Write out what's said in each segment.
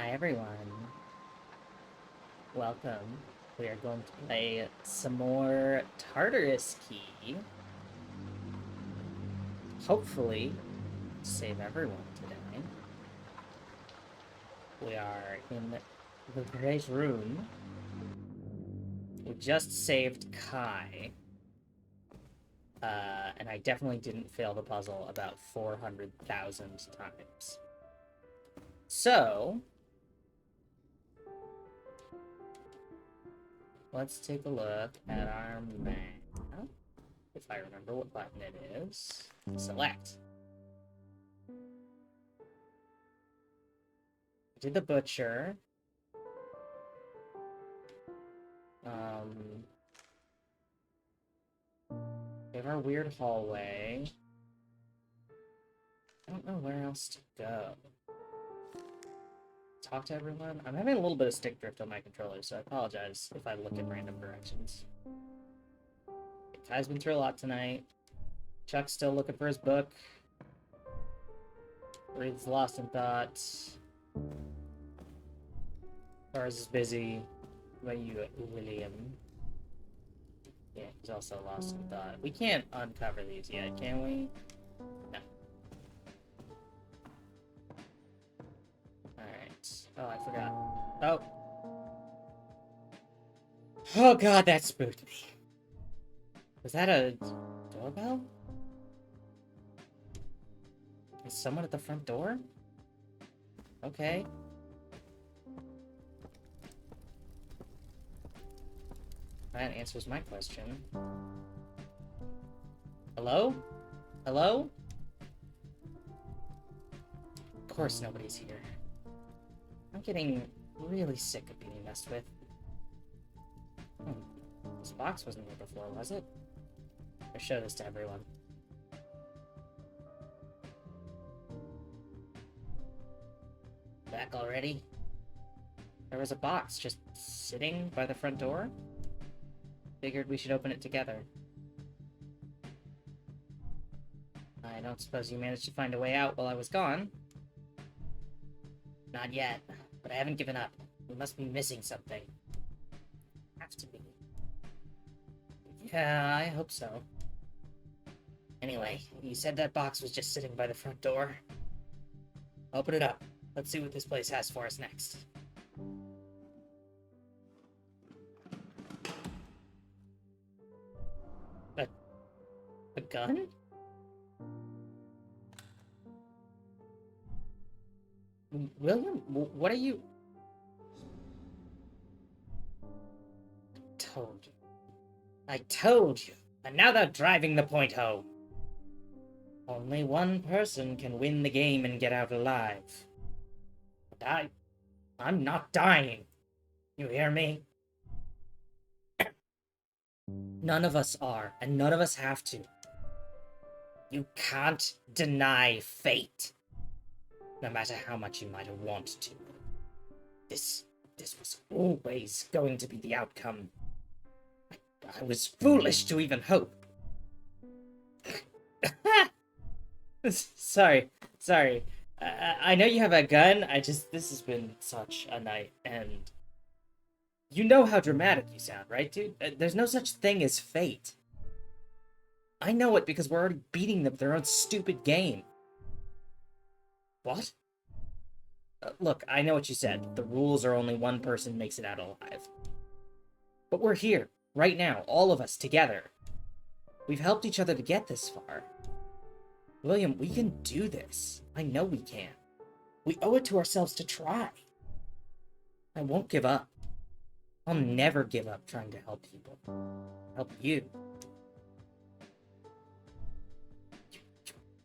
Hi everyone. Welcome. We are going to play some more Tartarus Key. Hopefully, save everyone today. We are in the Great Room. We just saved Kai. And I definitely didn't fail the puzzle about 400,000 times. So, let's take a look at our map. If I remember what button it is. Select. Did the butcher. We have our weird hallway. I don't know where else to go. Talk to everyone? I'm having a little bit of stick drift on my controller, so I apologize if I look in random directions. Kai's been through a lot tonight. Chuck's still looking for his book. Reed's lost in thought. Lars is busy. What about you, William? Yeah, he's also lost in thought. We can't uncover these yet, can we? No. Alright. Oh, I forgot. Oh. Oh god, that spooked me. Was that a doorbell? Is someone at the front door? Okay. That answers my question. Hello? Hello? Of course nobody's here. I'm getting really sick of being messed with. This box wasn't here before, was it? I'll show this to everyone. Back already? There was a box just sitting by the front door. Figured we should open it together. I don't suppose you managed to find a way out while I was gone? Not yet, but I haven't given up. We must be missing something. Have to be. Yeah, I hope so. Anyway, you said that box was just sitting by the front door. Open it up. Let's see what this place has for us next. A gun? William, what are you... I told you. And now they're driving the point home. Only one person can win the game and get out alive. But I'm not dying. You hear me? None of us are, and none of us have to. You can't deny fate. No matter how much you might have wanted to. This was always going to be the outcome. I was foolish to even hope. Sorry. I know you have a gun, this has been such a night, and... You know how dramatic you sound, right, dude? There's no such thing as fate. I know it because we're already beating them their own stupid game. What? Look, I know what you said. The rules are only one person makes it out alive. But we're here, right now, all of us, together. We've helped each other to get this far. William, we can do this. I know we can. We owe it to ourselves to try. I won't give up. I'll never give up trying to help people. Help you. You're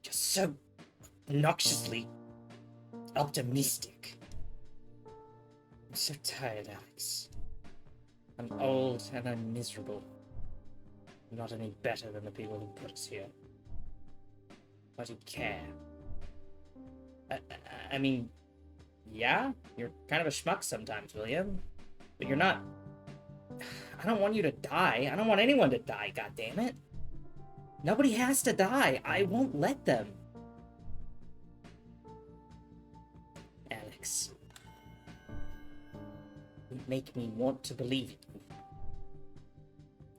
just so obnoxiously optimistic. I'm so tired, Alex. I'm old and I'm miserable. I'm not any better than the people who put us here. But you care. I mean, yeah, you're kind of a schmuck sometimes, William. But you're not... I don't want you to die. I don't want anyone to die, goddammit. Nobody has to die. I won't let them. Alex, make me want to believe you.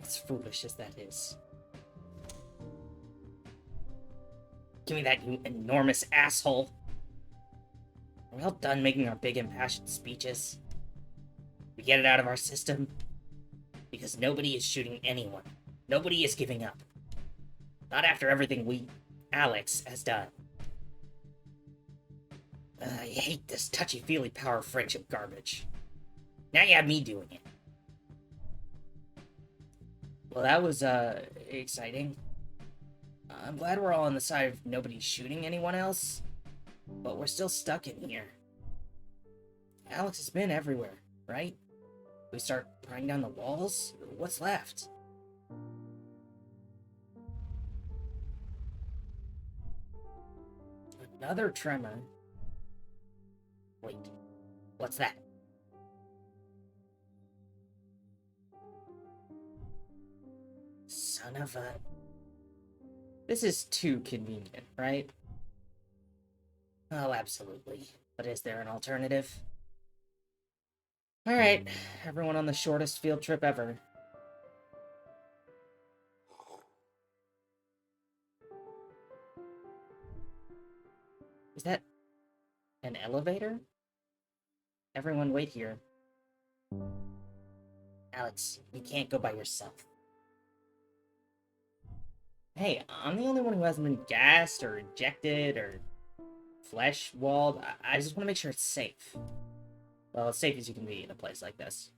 As foolish as that is. Give me that, you enormous asshole. Are we all done making our big impassioned speeches? We get it out of our system? Because nobody is shooting anyone. Nobody is giving up. Not after everything Alex, has done. I hate this touchy-feely power friendship garbage. Now you have me doing it. Well, that was, exciting. I'm glad we're all on the side of nobody shooting anyone else, but we're still stuck in here. Alex has been everywhere, right? We start prying down the walls? What's left? Another tremor. Wait, what's that? Son of a... This is too convenient, right? Oh, absolutely. But is there an alternative? Alright, everyone on the shortest field trip ever. Is that an elevator? Everyone wait here. Alex, you can't go by yourself. Hey, I'm the only one who hasn't been gassed or injected or flesh-walled. I just want to make sure it's safe. Well, as safe as you can be in a place like this.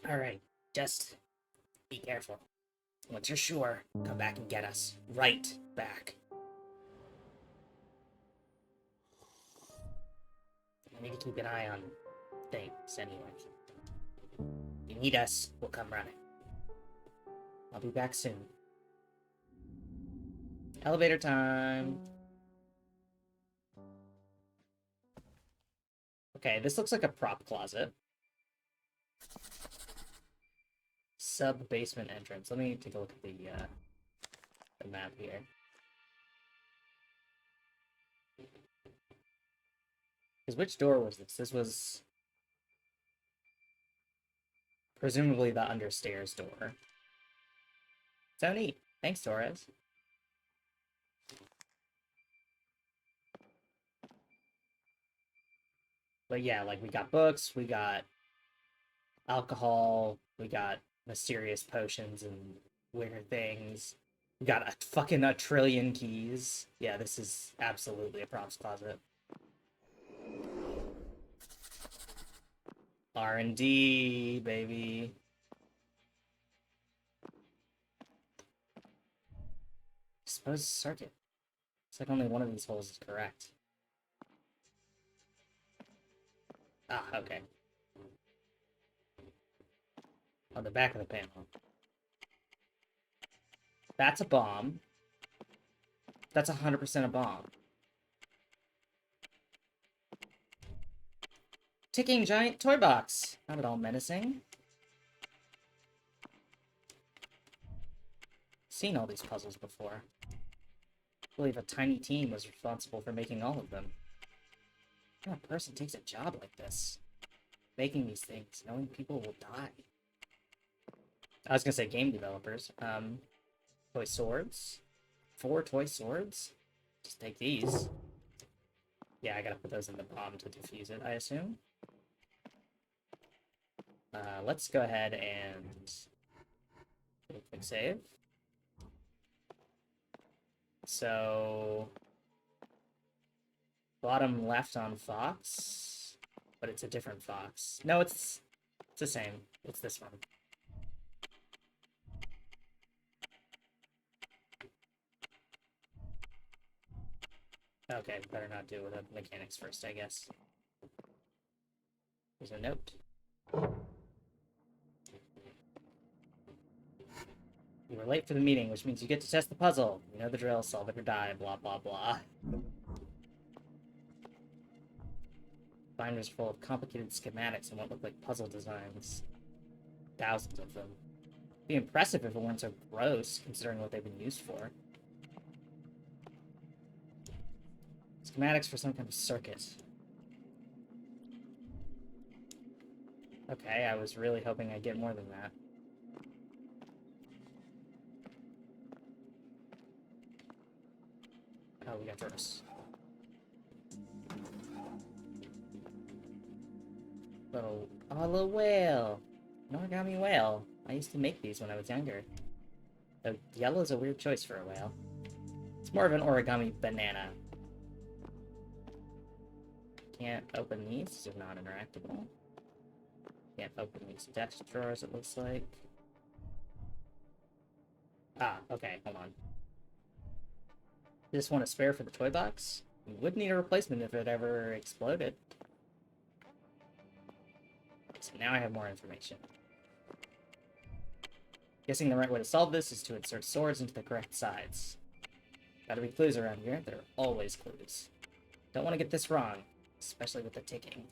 Alright, just be careful. Once you're sure, come back and get us. Right back. I need to keep an eye on things anyway. If you need us, we'll come running. I'll be back soon. Elevator time. Okay, this looks like a prop closet. Sub-basement entrance. Let me take a look at the map here. Because which door was this? This was presumably the understairs door. So neat. Thanks, Torres. But yeah, like, we got books, we got alcohol, we got mysterious potions and weird things. We got a trillion keys. Yeah, this is absolutely a props closet. R&D, baby. Suppose circuit. It's like only one of these holes is correct. Ah, okay. On the back of the panel. That's a bomb. That's 100% a bomb. Ticking giant toy box. Not at all menacing. Seen all these puzzles before. I believe a tiny team was responsible for making all of them. What kind of person takes a job like this? Making these things, knowing people will die. I was gonna say game developers. Toy swords. 4 toy swords? Just take these. Yeah, I gotta put those in the bomb to defuse it, I assume. Let's go ahead and do a quick save. So, bottom left on Fox, but it's a different Fox. No, it's the same. It's this one. Okay, better not do the mechanics first, I guess. There's a note. You were late for the meeting, which means you get to test the puzzle. You know the drill, solve it or die, blah, blah, blah. Binders full of complicated schematics and what look like puzzle designs. Thousands of them. It'd be impressive if it weren't so gross, considering what they've been used for. Let's Schematics for some kind of circuit. Okay, I was really hoping I'd get more than that. Oh, we got Tartarus. Little whale. An origami whale. I used to make these when I was younger. Though yellow's a weird choice for a whale. It's more of an origami banana. Can't open these, these are non-interactable. Can't open these desk drawers, it looks like. Ah, okay, hold on. Just want a spare for the toy box? We would need a replacement if it ever exploded. So now I have more information. Guessing the right way to solve this is to insert swords into the correct sides. Gotta be clues around here. There are always clues. Don't want to get this wrong, especially with the ticking.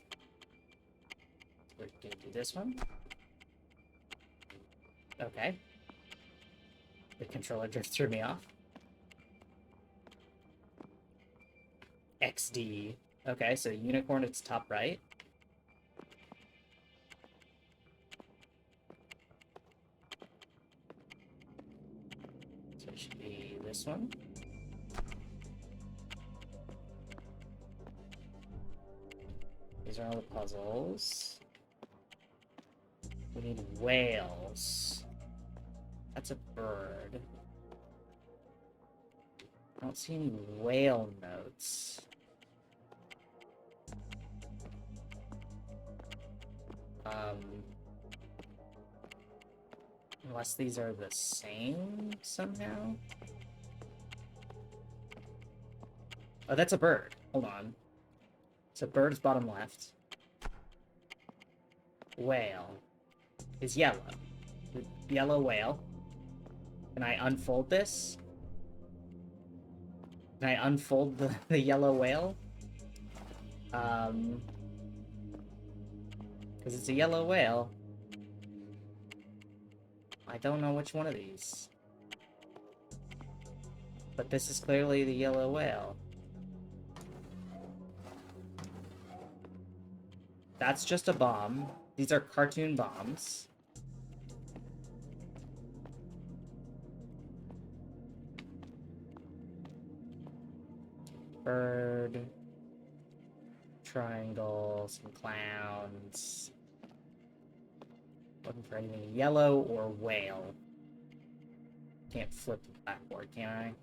We're gonna do this one. Okay. The controller drift threw me off. XD. Okay, so unicorn, it's top right. So it should be this one. These are all the puzzles. We need whales. That's a bird. I don't see any whale notes. Unless these are the same somehow? Oh, that's a bird. Hold on. So bird's bottom left. Whale is yellow. The yellow whale. Can I unfold this? Can I unfold the yellow whale? Because it's a yellow whale. I don't know which one of these. But this is clearly the yellow whale. That's just a bomb. These are cartoon bombs. Bird. Triangle. Some clowns. Looking for anything yellow or whale. Can't flip the blackboard, can I?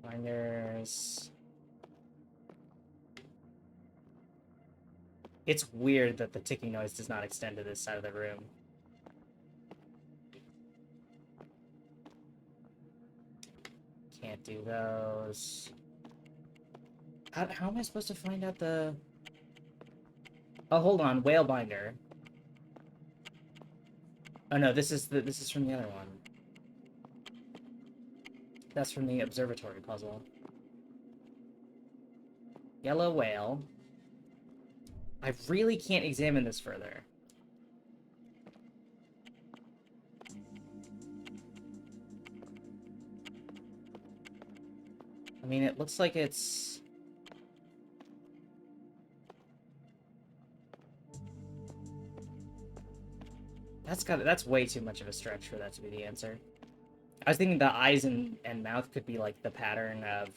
Finders. It's weird that the ticking noise does not extend to this side of the room. Can't do those. How am I supposed to find out the... Oh, hold on. Whale binder. Oh no, this is from the other one. That's from the observatory puzzle. Yellow whale. I really can't examine this further. I mean, it looks like it's... That's way too much of a stretch for that to be the answer. I was thinking the eyes and mouth could be like the pattern of...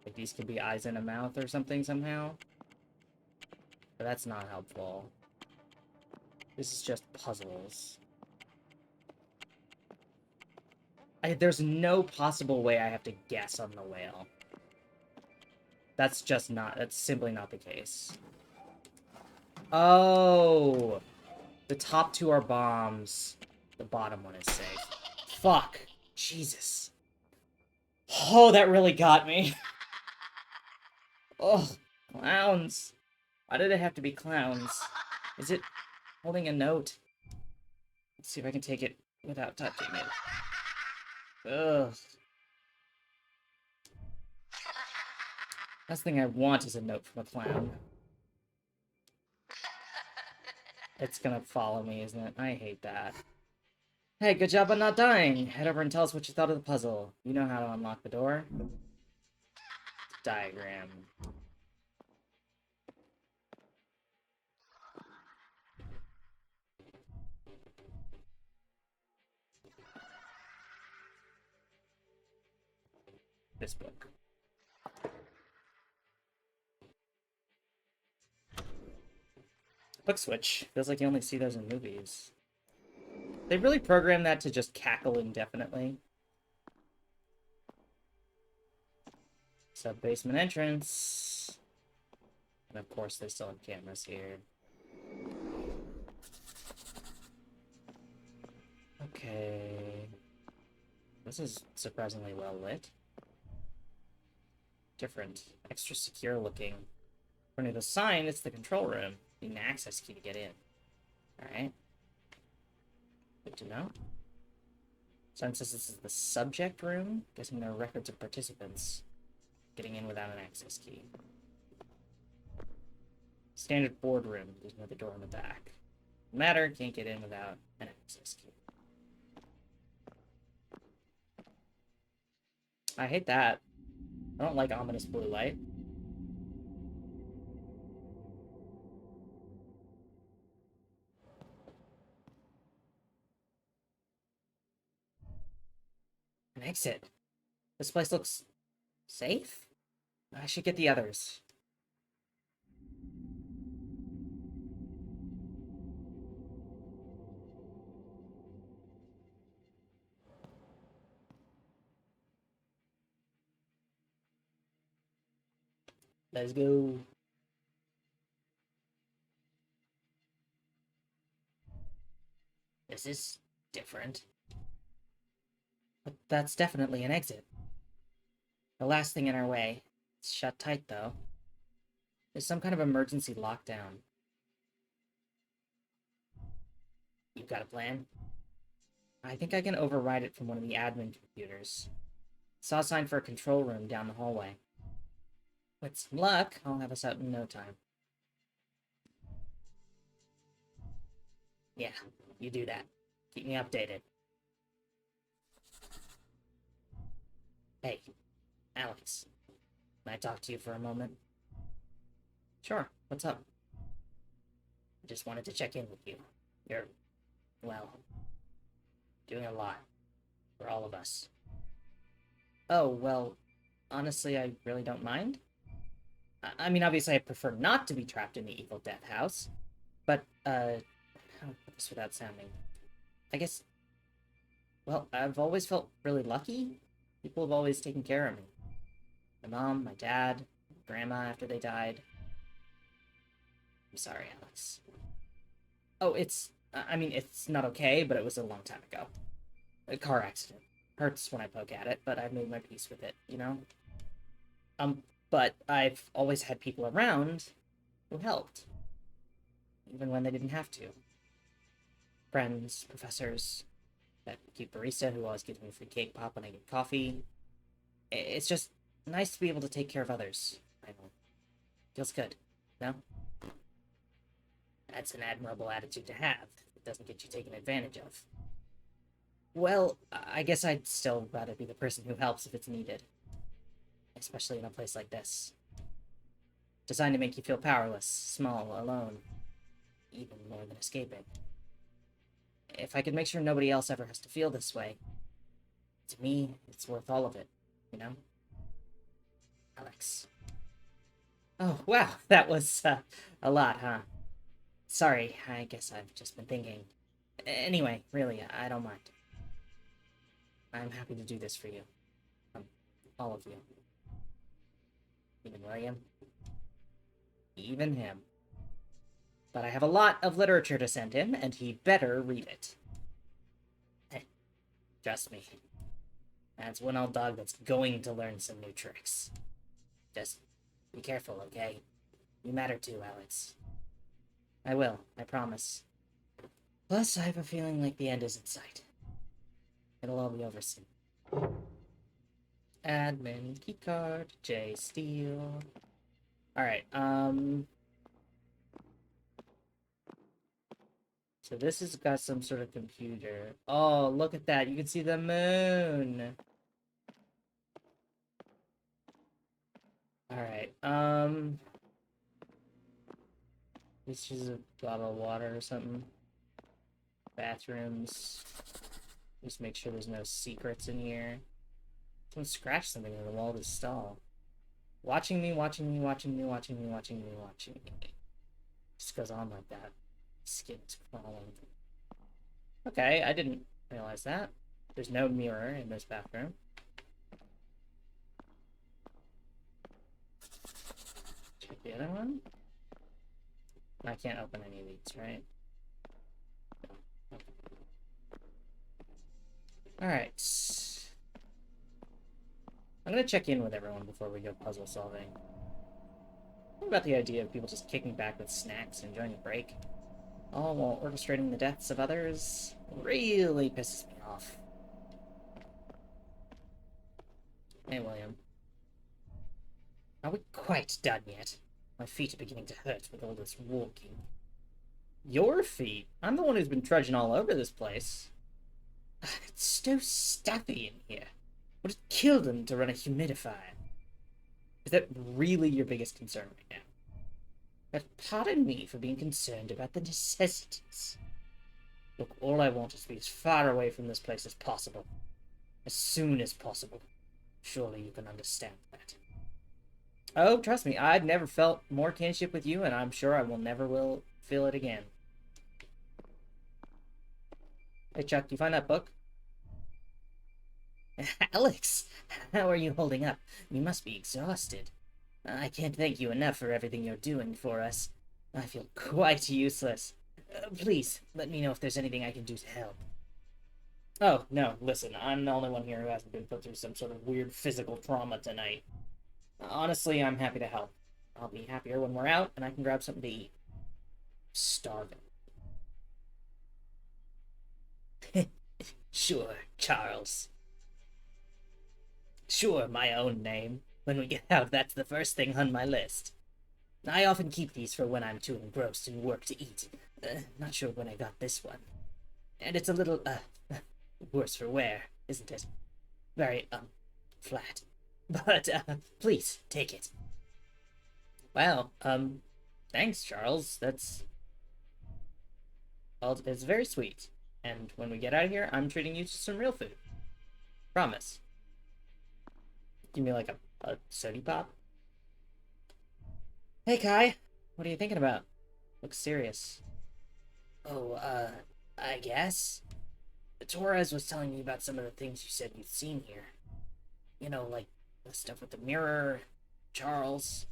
Like these could be eyes and a mouth or something somehow. But that's not helpful. This is just puzzles. There's no possible way I have to guess on the whale. That's simply not the case. Oh! The top two are bombs. The bottom one is safe. Fuck. Jesus. Oh, that really got me. Oh, clowns. Why did it have to be clowns? Is it holding a note? Let's see if I can take it without touching it. Ugh. Last thing I want is a note from a clown. It's gonna follow me, isn't it? I hate that. Hey, good job on not dying. Head over and tell us what you thought of the puzzle. You know how to unlock the door. Diagram. This book. Book switch. Feels like you only see those in movies. They really programmed that to just cackle indefinitely. Sub-basement entrance. And of course they still have cameras here. Okay. This is surprisingly well lit. Different. Extra secure looking. According to the sign, it's the control room. You need an access key to get in. Alright. Good to know. Sign says this is the subject room. Guessing there are records of participants. Getting in without an access key. Standard boardroom. There's another door in the back. Matter, can't get in without an access key. I hate that. I don't like ominous blue light. An exit. This place looks safe? I should get the others. Let's go. This is different. But that's definitely an exit. The last thing in our way. It's shut tight, though. There's some kind of emergency lockdown. You've got a plan? I think I can override it from one of the admin computers. Saw a sign for a control room down the hallway. With some luck, I'll have us out in no time. Yeah, you do that. Keep me updated. Hey, Alex. Can I talk to you for a moment? Sure, what's up? I just wanted to check in with you. You're, well, doing a lot. For all of us. Oh, well, honestly, I really don't mind. I mean, obviously, I prefer not to be trapped in the evil death house. But, how to put this without sounding? I guess, well, I've always felt really lucky. People have always taken care of me. My mom, my dad, my grandma after they died. I'm sorry, Alex. Oh, I mean, it's not okay, but it was a long time ago. A car accident. Hurts when I poke at it, but I've made my peace with it, you know? But I've always had people around who helped. Even when they didn't have to. Friends, professors, that cute barista who always gives me free cake pop when I get coffee. It's just nice to be able to take care of others. I know. Feels good, no? That's an admirable attitude to have. It doesn't get you taken advantage of. Well, I guess I'd still rather be the person who helps if it's needed. Especially in a place like this. Designed to make you feel powerless, small, alone. Even more than escaping. If I could make sure nobody else ever has to feel this way, to me, it's worth all of it, you know? Alex. Oh, wow, that was a lot, huh? Sorry, I guess I've just been thinking. Anyway, really, I don't mind. I'm happy to do this for you. All of you. Even William. Even him. But I have a lot of literature to send him, and he better read it. Trust me. That's one old dog that's going to learn some new tricks. Just be careful, okay? You matter too, Alex. I will, I promise. Plus, I have a feeling like the end is in sight. It'll all be over soon. Admin keycard, J Steele. Alright, So this has got some sort of computer. Oh, look at that. You can see the moon. Alright, this is a bottle of water or something. Bathrooms. Just make sure there's no secrets in here. Someone scratched something on the wall of this stall. Watching me, watching me, watching me, watching me, watching me, watching me. Just goes on like that. Skin's crawling. Okay, I didn't realize that. There's no mirror in this bathroom. Check the other one. I can't open any of these, right? Alright. I'm gonna check in with everyone before we go puzzle solving. What about the idea of people just kicking back with snacks and enjoying a break? All while orchestrating the deaths of others really pisses me off. Hey, William. Are we quite done yet? My feet are beginning to hurt with all this walking. Your feet? I'm the one who's been trudging all over this place. It's so stuffy in here. Would it kill them to run a humidifier? Is that really your biggest concern right now? But pardon me for being concerned about the necessities. Look, all I want is to be as far away from this place as possible. As soon as possible. Surely you can understand that. Oh, trust me, I've never felt more kinship with you, and I'm sure I will never will feel it again. Hey, Chuck, you find that book? Alex, how are you holding up? You must be exhausted. I can't thank you enough for everything you're doing for us. I feel quite useless. Please, let me know if there's anything I can do to help. Oh, no, listen, I'm the only one here who hasn't been put through some sort of weird physical trauma tonight. Honestly, I'm happy to help. I'll be happier when we're out and I can grab something to eat. Starving. Sure, Charles. Sure, my own name. When we get out, that's the first thing on my list. I often keep these for when I'm too engrossed in work to eat. Not sure when I got this one. And it's a little, worse for wear, isn't it? Very, flat. But, please, take it. Wow, thanks, Charles. That's... Well, it's very sweet. And when we get out of here, I'm treating you to some real food. Promise. Give me like a soda pop? Hey, Kai. What are you thinking about? Looks serious. Oh, I guess. Torres was telling me about some of the things you said you'd seen here. You know, like the stuff with the mirror, Charles.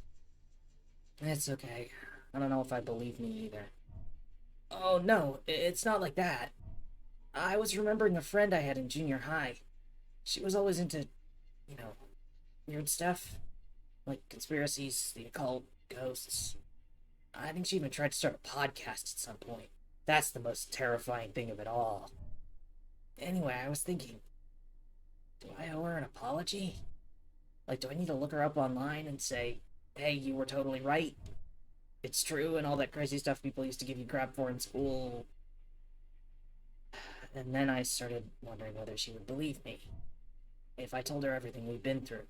It's okay. I don't know if I believe me either. Oh, no, it's not like that. I was remembering a friend I had in junior high. She was always into, you know, weird stuff. Like conspiracies, the occult, ghosts. I think she even tried to start a podcast at some point. That's the most terrifying thing of it all. Anyway, I was thinking, do I owe her an apology? Like, do I need to look her up online and say, hey, you were totally right? It's true, and all that crazy stuff people used to give you crap for in school. And then I started wondering whether she would believe me. If I told her everything we've been through.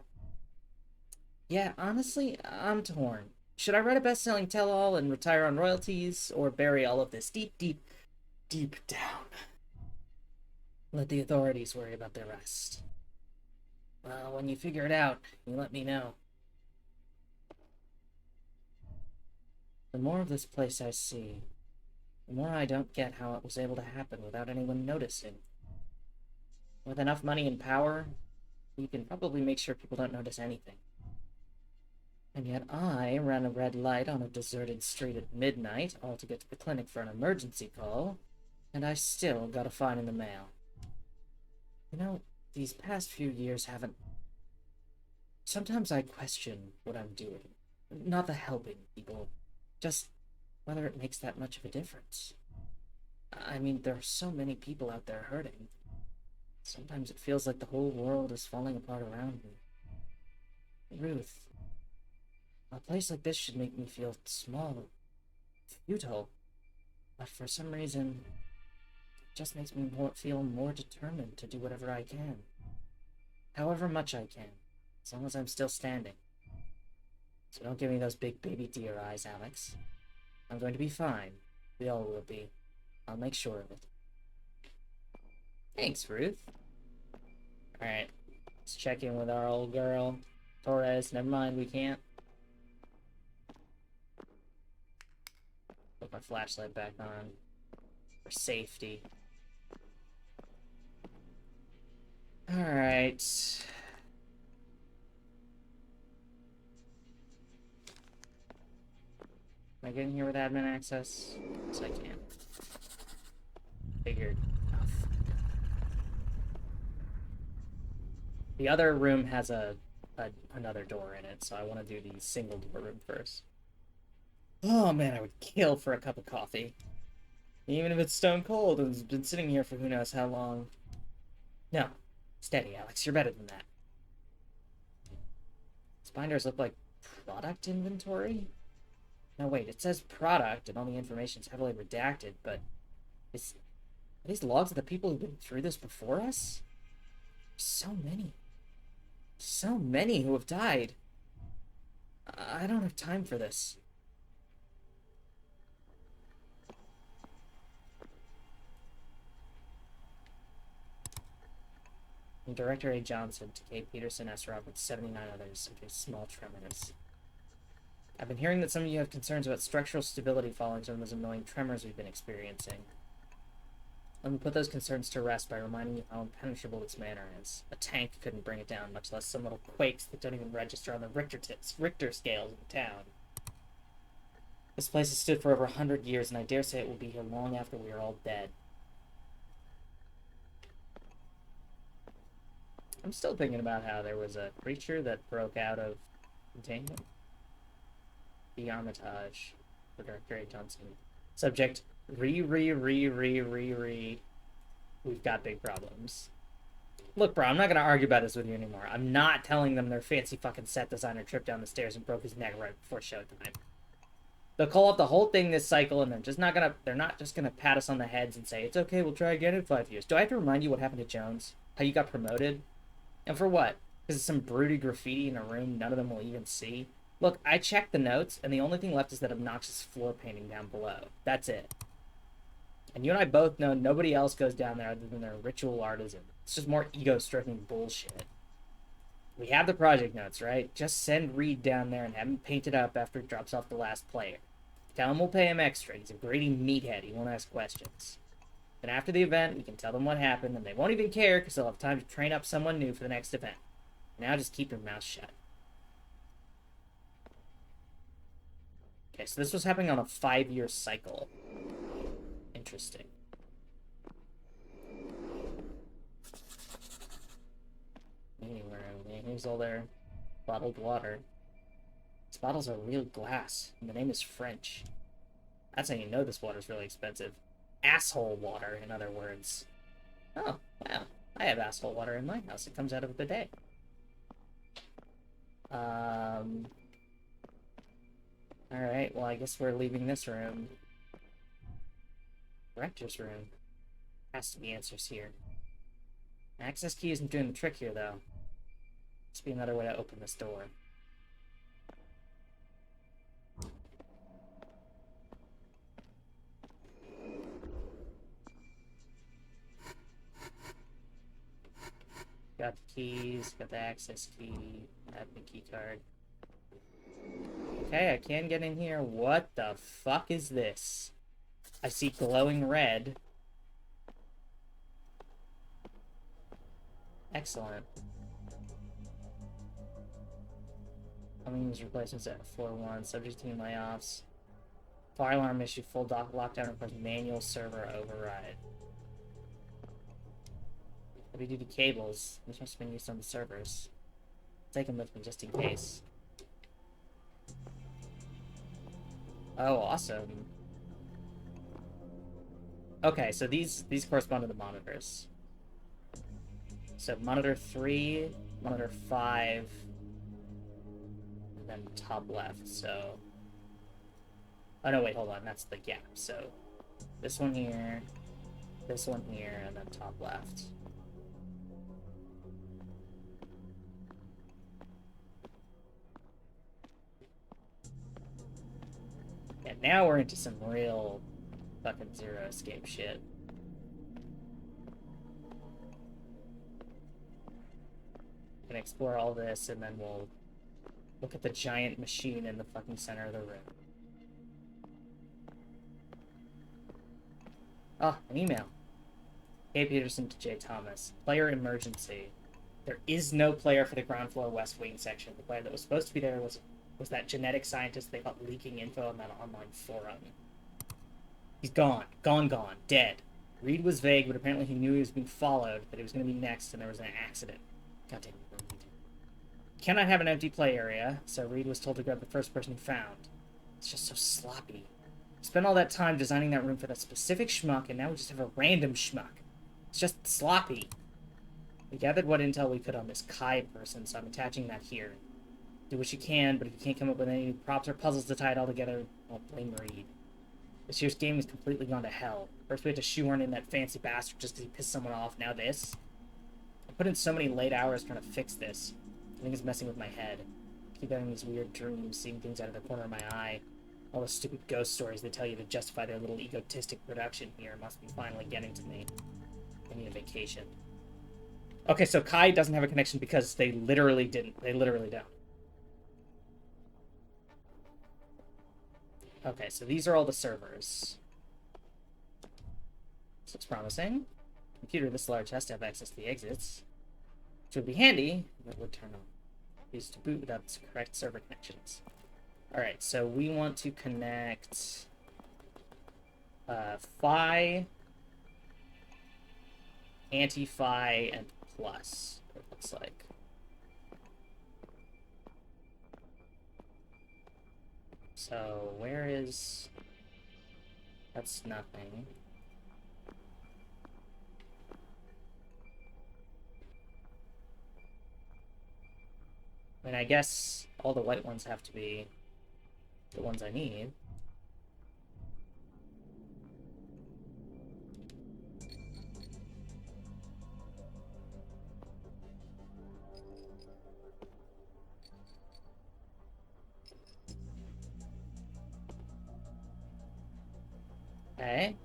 Yeah, honestly, I'm torn. Should I write a best-selling tell-all and retire on royalties, or bury all of this deep, deep, deep down? Let the authorities worry about the rest. Well, when you figure it out, you let me know. The more of this place I see, the more I don't get how it was able to happen without anyone noticing. With enough money and power, you can probably make sure people don't notice anything. And yet I ran a red light on a deserted street at midnight, all to get to the clinic for an emergency call, and I still got a fine in the mail. You know, these past few years haven't... Sometimes I question what I'm doing. Not the helping people, just whether it makes that much of a difference. I mean, there are so many people out there hurting. Sometimes it feels like the whole world is falling apart around me. Ruth, a place like this should make me feel small, futile, But for some reason, it just makes me feel more determined to do whatever I can. However much I can, as long as I'm still standing. So don't give me those big baby deer eyes, Alex. I'm going to be fine. We all will be. I'll make sure of it. Thanks, Ruth. Alright, let's check in with our old girl. Torres, never mind, we can't. Put my flashlight back on. For safety. Alright. Am I getting here with admin access? Yes, I can. Figured enough. The other room has another door in it, so I want to do the single door room first. Oh man, I would kill for a cup of coffee. Even if it's stone cold and it's been sitting here for who knows how long. No. Steady, Alex. You're better than that. These binders look like product inventory? No, wait. It says product and all the information's heavily redacted, but are these logs of the people who've been through this before us? There's so many. So many who have died. I don't have time for this. From Director A. Johnson to K. Peterson, S. Roberts, 79 others, subject to small tremors. I've been hearing that some of you have concerns about structural stability following some of those annoying tremors we've been experiencing. Let me put those concerns to rest by reminding you how impenetrable this manor is. A tank couldn't bring it down, much less some little quakes that don't even register on the Richter scales in town. This place has stood for over 100 years, and I dare say it will be here long after we are all dead. I'm still thinking about how there was a creature that broke out of containment. The Armitage for Director A. Johnson. Subject, We've got big problems. Look, bro, I'm not going to argue about this with you anymore. I'm not telling them their fancy fucking set designer tripped down the stairs and broke his neck right before showtime. They'll call up the whole thing this cycle, and they're not just gonna pat us on the heads and say, it's okay, we'll try again in 5 years. Do I have to remind you what happened to Jones? How you got promoted? And for what? Because it's some broody graffiti in a room none of them will even see? Look, I checked the notes, and the only thing left is that obnoxious floor painting down below. That's it. And you and I both know nobody else goes down there other than their ritual artisan. It's just more ego-stroking bullshit. We have the project notes, right? Just send Reed down there and have him paint it up after it drops off the last player. Tell him we'll pay him extra. He's a greedy meathead. He won't ask questions. Then after the event, we can tell them what happened, and they won't even care because they'll have time to train up someone new for the next event. Now just keep your mouth shut. Okay, so this was happening on a 5-year cycle. Interesting. Anywhere, here's all their bottled water. These bottles are real glass, and the name is French. That's how you know this water's really expensive. Asshole water, in other words. Oh, wow. I have asshole water in my house. It comes out of a bidet. Alright, well, I guess we're leaving this room. Director's room. Has to be answers here. Access key isn't doing the trick here, though. Must be another way to open this door. Got the keys, got the access key, admin key card. Okay, I can get in here. What the fuck is this? I see glowing red. Excellent. Plumbing was replacements at floor 1, subject to new layoffs. Fire alarm issue, full lockdown requires manual server override. Heavy duty cables. This must have been used on the servers. Take them with me just in case. Oh, awesome. Okay, so these correspond to the monitors. So monitor 3, monitor 5, and then top left, so... Oh no, wait, hold on, that's the gap, so... This one here, this one here, and then top left. And now we're into some real fucking zero escape shit. We can explore all this, and then we'll look at the giant machine in the fucking center of the room. Ah, an email. K. Peterson to J. Thomas. Player emergency. There is no player for the ground floor West Wing section. The player that was supposed to be there was that genetic scientist they got leaking info on that online forum. He's gone. Gone. Dead. Reed was vague, but apparently he knew he was being followed, that he was going to be next, and there was an accident. Goddamn Reed. Cannot have an empty play area, so Reed was told to grab the first person he found. It's just so sloppy. Spent all that time designing that room for that specific schmuck, and now we just have a random schmuck. It's just sloppy. We gathered what intel we could on this Kai person, so I'm attaching that here. Do what you can, but if you can't come up with any props or puzzles to tie it all together, I'll blame Reed. This year's game has completely gone to hell. First we had to shoehorn in that fancy bastard just because he pissed someone off, now this. I put in so many late hours trying to fix this. I think it's messing with my head. I keep having these weird dreams, seeing things out of the corner of my eye. All the stupid ghost stories they tell you to justify their little egotistic production here must be finally getting to me. I need a vacation. Okay, so Kai doesn't have a connection because they literally didn't. They literally don't. Okay, so these are all the servers. So it's promising. Computer this large has to have access to the exits. Which would be handy, but would turn on. Used to boot without the correct server connections. Alright, so we want to connect Phi, Anti-Phi, and Plus, it looks like. So, where is... That's nothing. I mean, I guess all the white ones have to be the ones I need. Okay.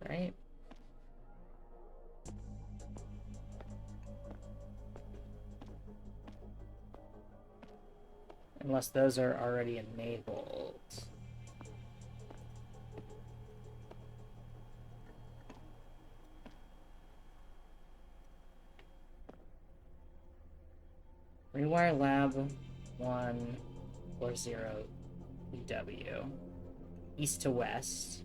Right. Unless those are already enabled. Rewire lab 140 EW. East to west.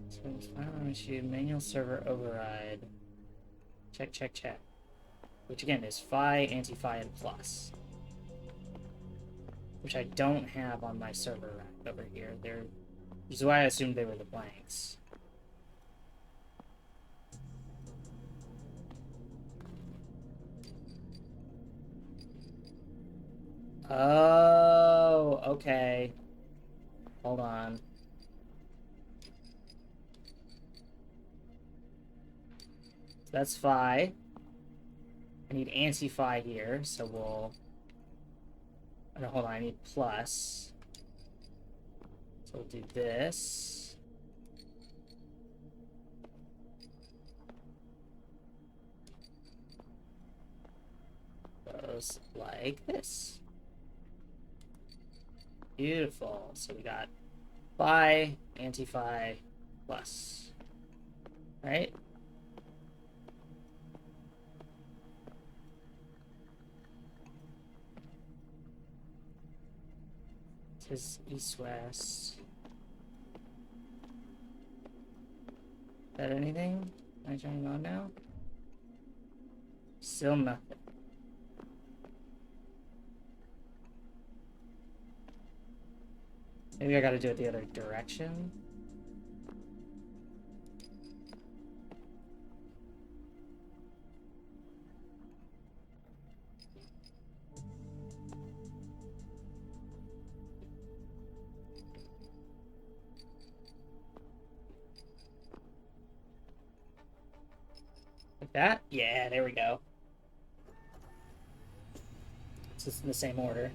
So final issue, manual server override. Check. Which again is Phi, Anti-Phi, and Plus. Which I don't have on my server rack over here. Which is why I assumed they were the blanks. Oh, okay. Hold on. So that's Phi. I need Anti-Phi here, so we'll... Oh, no, hold on, I need Plus. So we'll do this. Goes like this. Beautiful. So we got Phi, Anti-Phi, Plus. Right? This is east-west. Is that anything? Am I turning on now? Still nothing. Maybe I gotta do it the other direction. That? Yeah, there we go. It's just in the same order.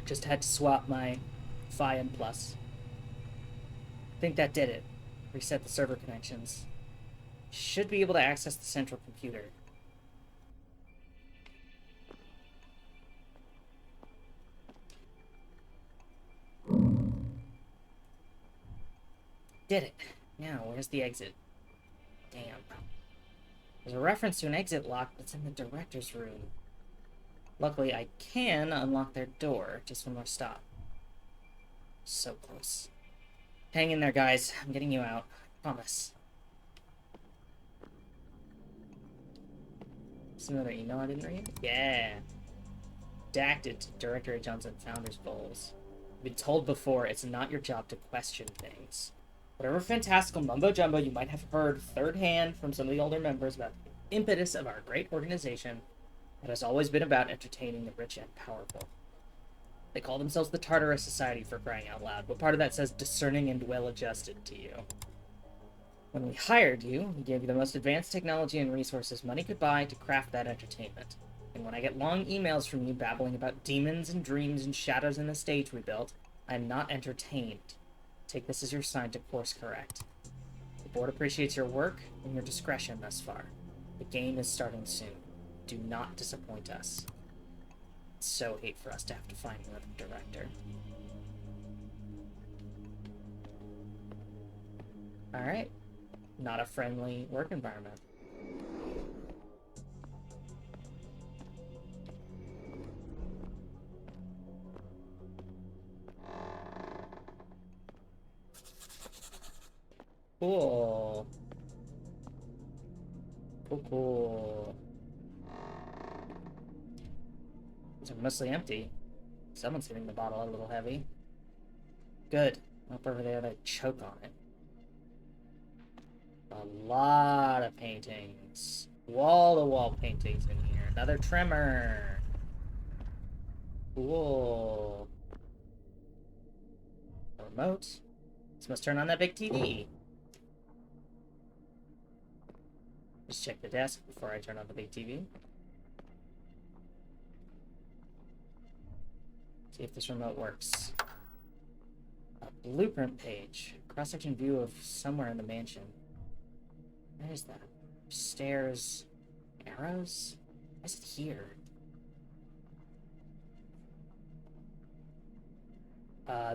Just had to swap my Phi and Plus. I think that did it. Reset the server connections. Should be able to access the central computer. Did it. Now, where's the exit? Damn. There's a reference to an exit lock that's in the director's room. Luckily, I can unlock their door. Just one more stop. So close. Hang in there, guys. I'm getting you out. Promise. Is another email I didn't read? Yeah. Redacted to Director A. Johnson Founders Goals. I've been told before, it's not your job to question things. Whatever fantastical mumbo-jumbo you might have heard third hand from some of the older members about the impetus of our great organization, that has always been about entertaining the rich and powerful. They call themselves the Tartarus Society, for crying out loud. What part of that says discerning and well-adjusted to you? When we hired you, we gave you the most advanced technology and resources money could buy to craft that entertainment. And when I get long emails from you babbling about demons and dreams and shadows in the stage we built, I am not entertained. Take this as your sign to course correct. The board appreciates your work and your discretion thus far. The game is starting soon. Do not disappoint us. It's so hate for us to have to find another director. Alright. Not a friendly work environment. Cool. Cool. These are mostly empty. Someone's hitting the bottle a little heavy. Good. Up over there, they choke on it. A lot of paintings. Wall-to-wall paintings in here. Another tremor. Cool. A remote. This must turn on that big TV. Just check the desk before I turn on the big TV. See if this remote works. A blueprint page. Cross-section view of somewhere in the mansion. Where is that? Stairs. Arrows? Why is it here?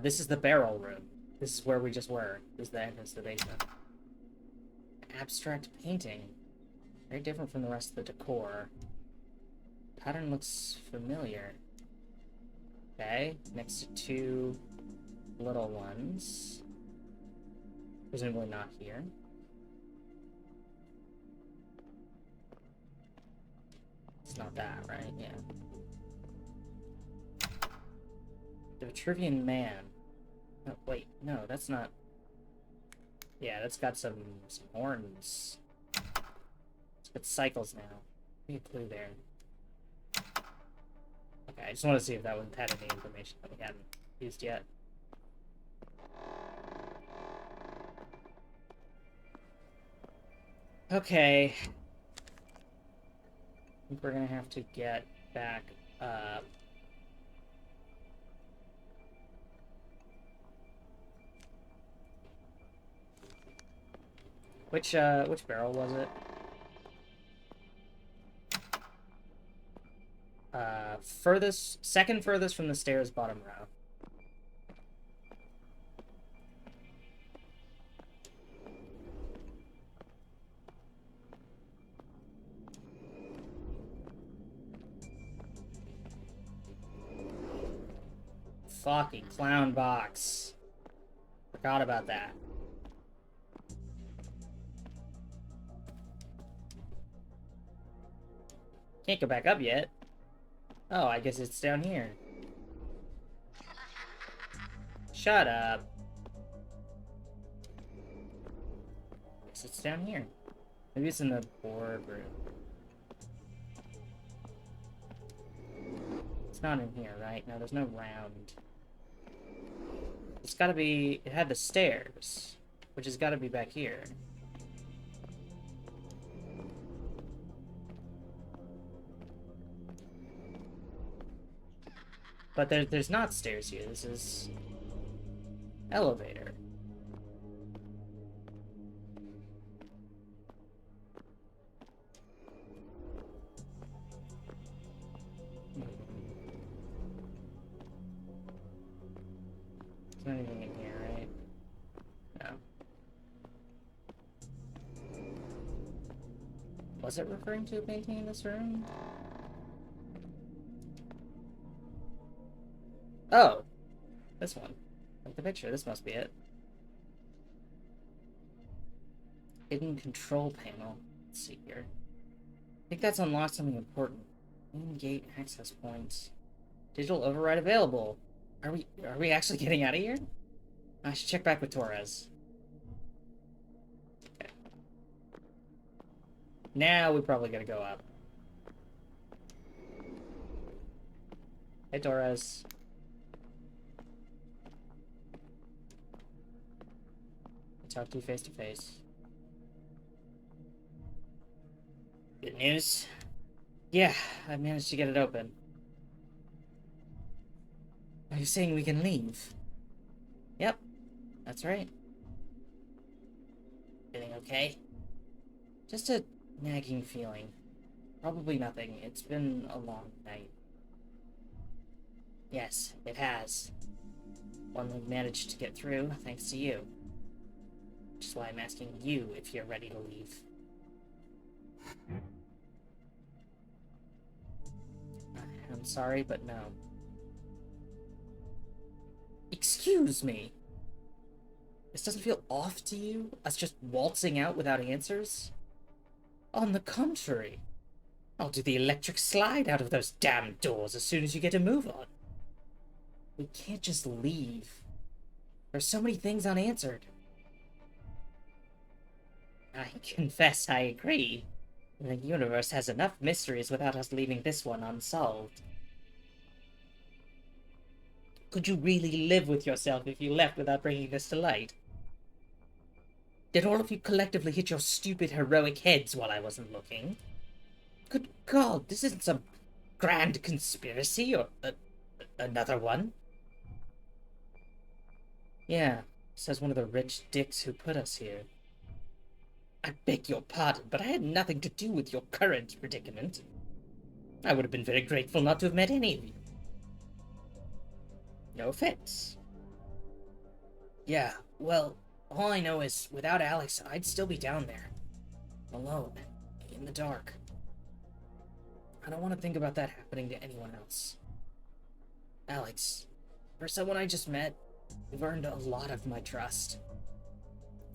This is the barrel room. This is where we just were. This is the entrance to the basement. Abstract painting. Very different from the rest of the decor. Pattern looks familiar. Okay, next to two little ones. Presumably not here. It's not that, right? Yeah. The Vitruvian Man. Oh, wait, no, that's not... Yeah, that's got some horns. It cycles now. Give me a clue there. Okay, I just want to see if that one had any information that we hadn't used yet. Okay. I think we're gonna have to get back up. Which barrel was it? Second furthest from the stairs, bottom row. Fucking clown box. Forgot about that. Can't go back up yet. Oh, I guess it's down here. Shut up. Guess it's down here. Maybe it's in the boardroom. It's not in here, right? No, there's no round. It's gotta be... It had the stairs, which has gotta be back here. But there's not stairs here. This is elevator. There's not anything in here, right? No. Was it referring to a painting in this room? Oh! This one. Like the picture. This must be it. Hidden control panel. Let's see here. I think that's unlocked something important. Main gate access points. Digital override available. Are we actually getting out of here? I should check back with Torres. Okay. Now we probably gotta go up. Hey Torres. I'll talk to you face to face. Good news? Yeah, I managed to get it open. Are you saying we can leave? Yep, that's right. Feeling okay? Just a nagging feeling. Probably nothing. It's been a long night. Yes, it has. One we've managed to get through, thanks to you. Which is why I'm asking you if you're ready to leave. I'm sorry, but no. Excuse me! This doesn't feel off to you? Us just waltzing out without answers? On the contrary. I'll do the electric slide out of those damn doors as soon as you get a move on. We can't just leave. There's so many things unanswered. I confess I agree. The universe has enough mysteries without us leaving this one unsolved. Could you really live with yourself if you left without bringing this to light? Did all of you collectively hit your stupid heroic heads while I wasn't looking? Good God, this isn't some grand conspiracy or another one. Yeah, says one of the rich dicks who put us here. I beg your pardon, but I had nothing to do with your current predicament. I would have been very grateful not to have met any of you. No offense. Yeah, well, all I know is, without Alex, I'd still be down there. Alone. In the dark. I don't want to think about that happening to anyone else. Alex, for someone I just met, you've earned a lot of my trust.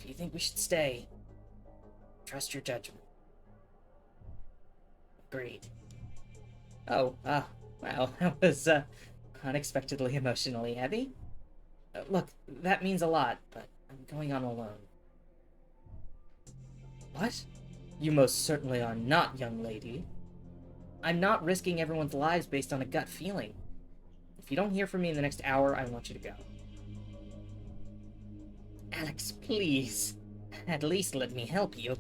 If you think we should stay, trust your judgment. Agreed. Oh, wow, that was, unexpectedly emotionally heavy. Look, that means a lot, but I'm going on alone. What? You most certainly are not, young lady. I'm not risking everyone's lives based on a gut feeling. If you don't hear from me in the next hour, I want you to go. Alex, please. At least let me help you.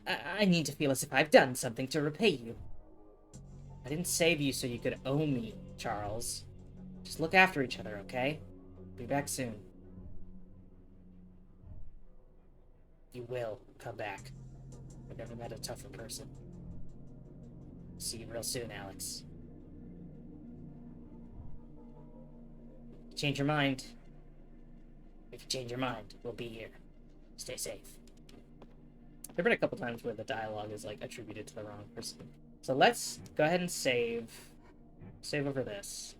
I need to feel as if I've done something to repay you. I didn't save you so you could owe me, Charles. Just look after each other, okay? Be back soon. You will come back. I've never met a tougher person. See you real soon, Alex. Change your mind. If you change your mind, we'll be here. Stay safe. There've been a couple times where the dialogue is, like, attributed to the wrong person. So let's go ahead and save. Save over this.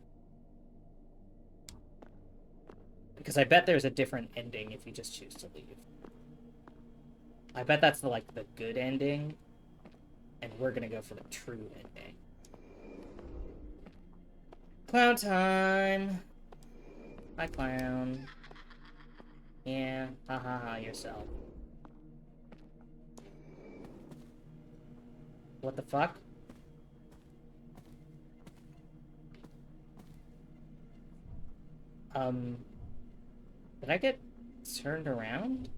Because I bet there's a different ending if you just choose to leave. I bet that's, the good ending. And we're gonna go for the true ending. Clown time! Hi, clown. Yeah, ha ha ha yourself. What the fuck? Did I get turned around?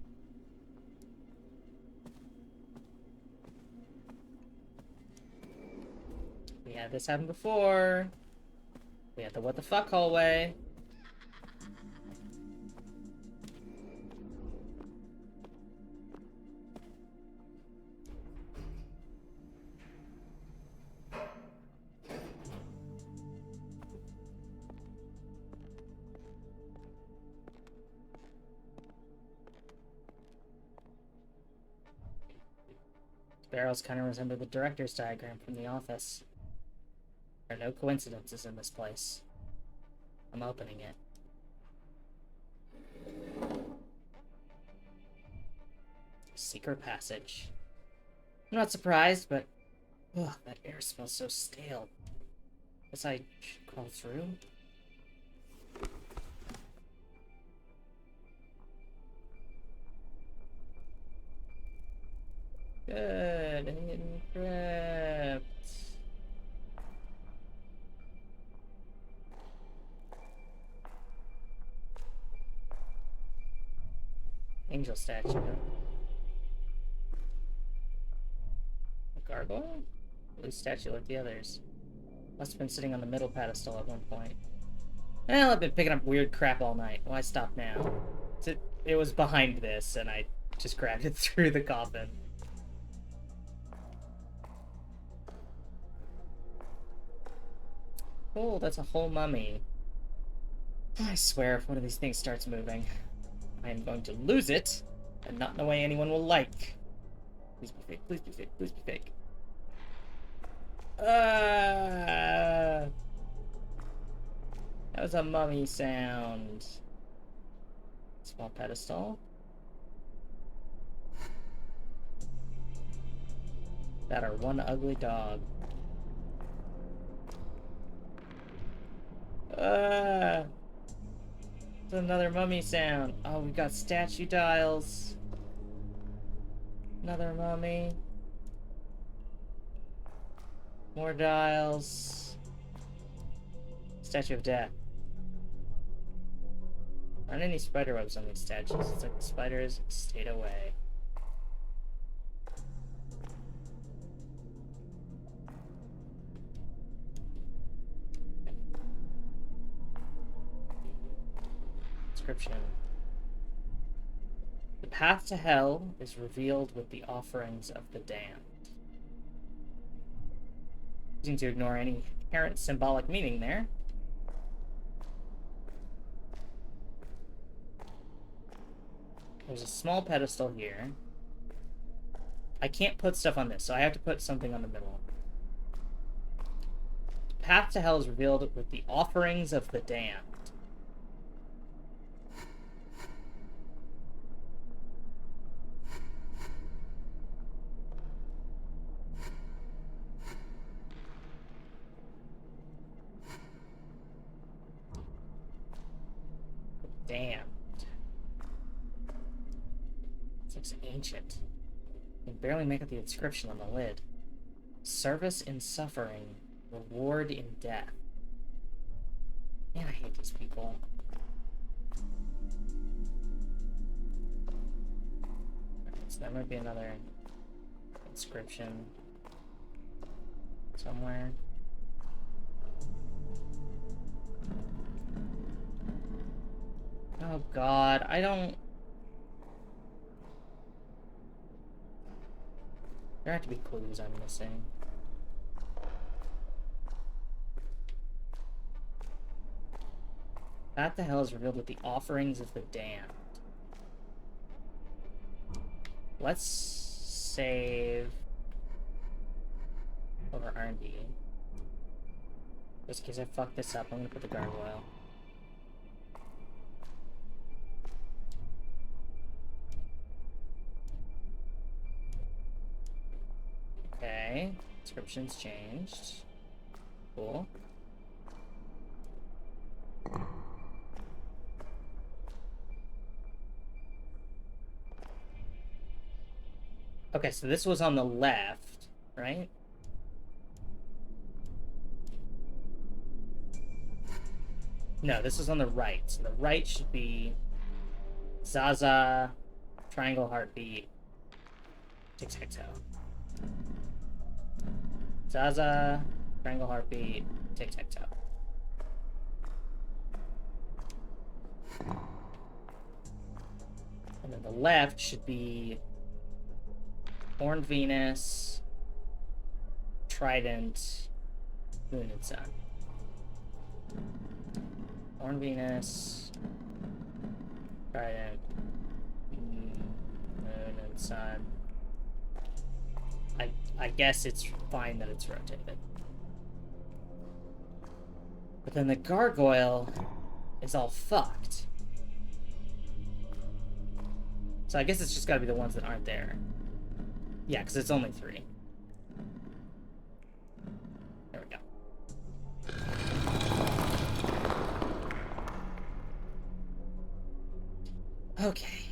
We had this happen before. We had the what the fuck hallway. Barrels kind of resemble the director's diagram from The Office. There are no coincidences in this place. I'm opening it. Secret passage. I'm not surprised, but ugh, that air smells so stale. Guess I should crawl through. Good, hidden crypt. Angel statue. A gargoyle? Blue statue like the others. Must have been sitting on the middle pedestal at one point. Well, I've been picking up weird crap all night. Why stop now? It was behind this, and I just grabbed it through the coffin. Oh, that's a whole mummy. I swear, if one of these things starts moving, I am going to lose it, and not in a way anyone will like. Please be fake, please be fake, please be fake. That was a mummy sound. Small pedestal. That are one ugly dog. It's another mummy sound. Oh, we've got statue dials. Another mummy. More dials. Statue of Death. Aren't any spider webs on these statues. It's like the spiders stayed away. Inscription. The path to hell is revealed with the offerings of the damned. Seem to ignore any inherent symbolic meaning there. There's a small pedestal here. I can't put stuff on this, so I have to put something on the middle. The path to hell is revealed with the offerings of the damned. Damned. This looks ancient. I can barely make out the inscription on the lid. Service in suffering, reward in death. Man, I hate these people. Alright, so there might be another inscription somewhere. Oh god, I don't... There have to be clues I'm missing. Path to hell is revealed with the offerings of the damned. Let's save over R&D. Just in case I fuck this up, I'm gonna put the gargoyle. Okay, description's changed. Cool. Okay, so this was on the left, right? No, this is on the right. So the right should be Zaza, Triangle Heartbeat, Tic-Tac-Toe. Zaza, Triangle Heartbeat, Tic-Tac-Toe. And then the left should be Horned Venus, Trident, Moon and Sun. Horned Venus, Trident, Moon and Sun. I guess it's fine that it's rotated. But then the gargoyle is all fucked. So I guess it's just gotta be the ones that aren't there. Yeah, because it's only 3. There we go. Okay.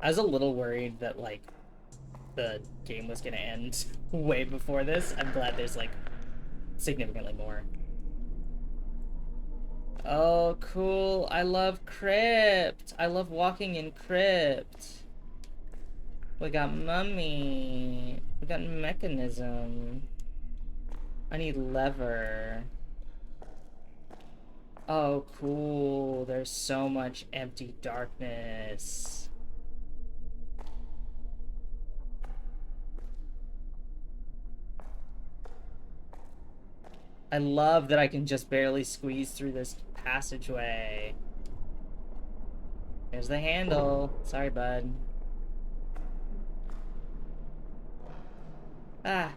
I was a little worried that, like, the game was gonna end way before this. I'm glad there's, like, significantly more. Oh, cool. I love Crypt. I love walking in Crypt. We got Mummy. We got Mechanism. I need Lever. Oh, cool. There's so much empty darkness. I love that I can just barely squeeze through this passageway. Here's the handle. Sorry, bud. Ah.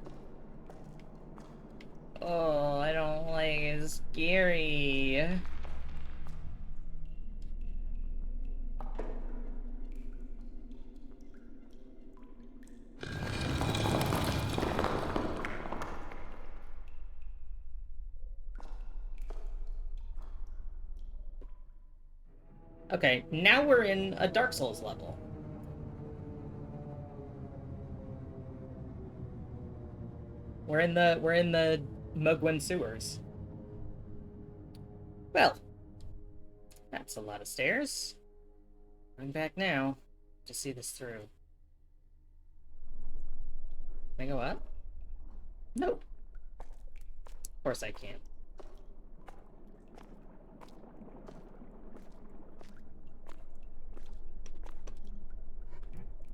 Oh, I don't like it. It's scary. Okay, now we're in a Dark Souls level. We're in the Mugwin sewers. Well, that's a lot of stairs. I'm back now to see this through. Can I go up? Nope. Of course I can't.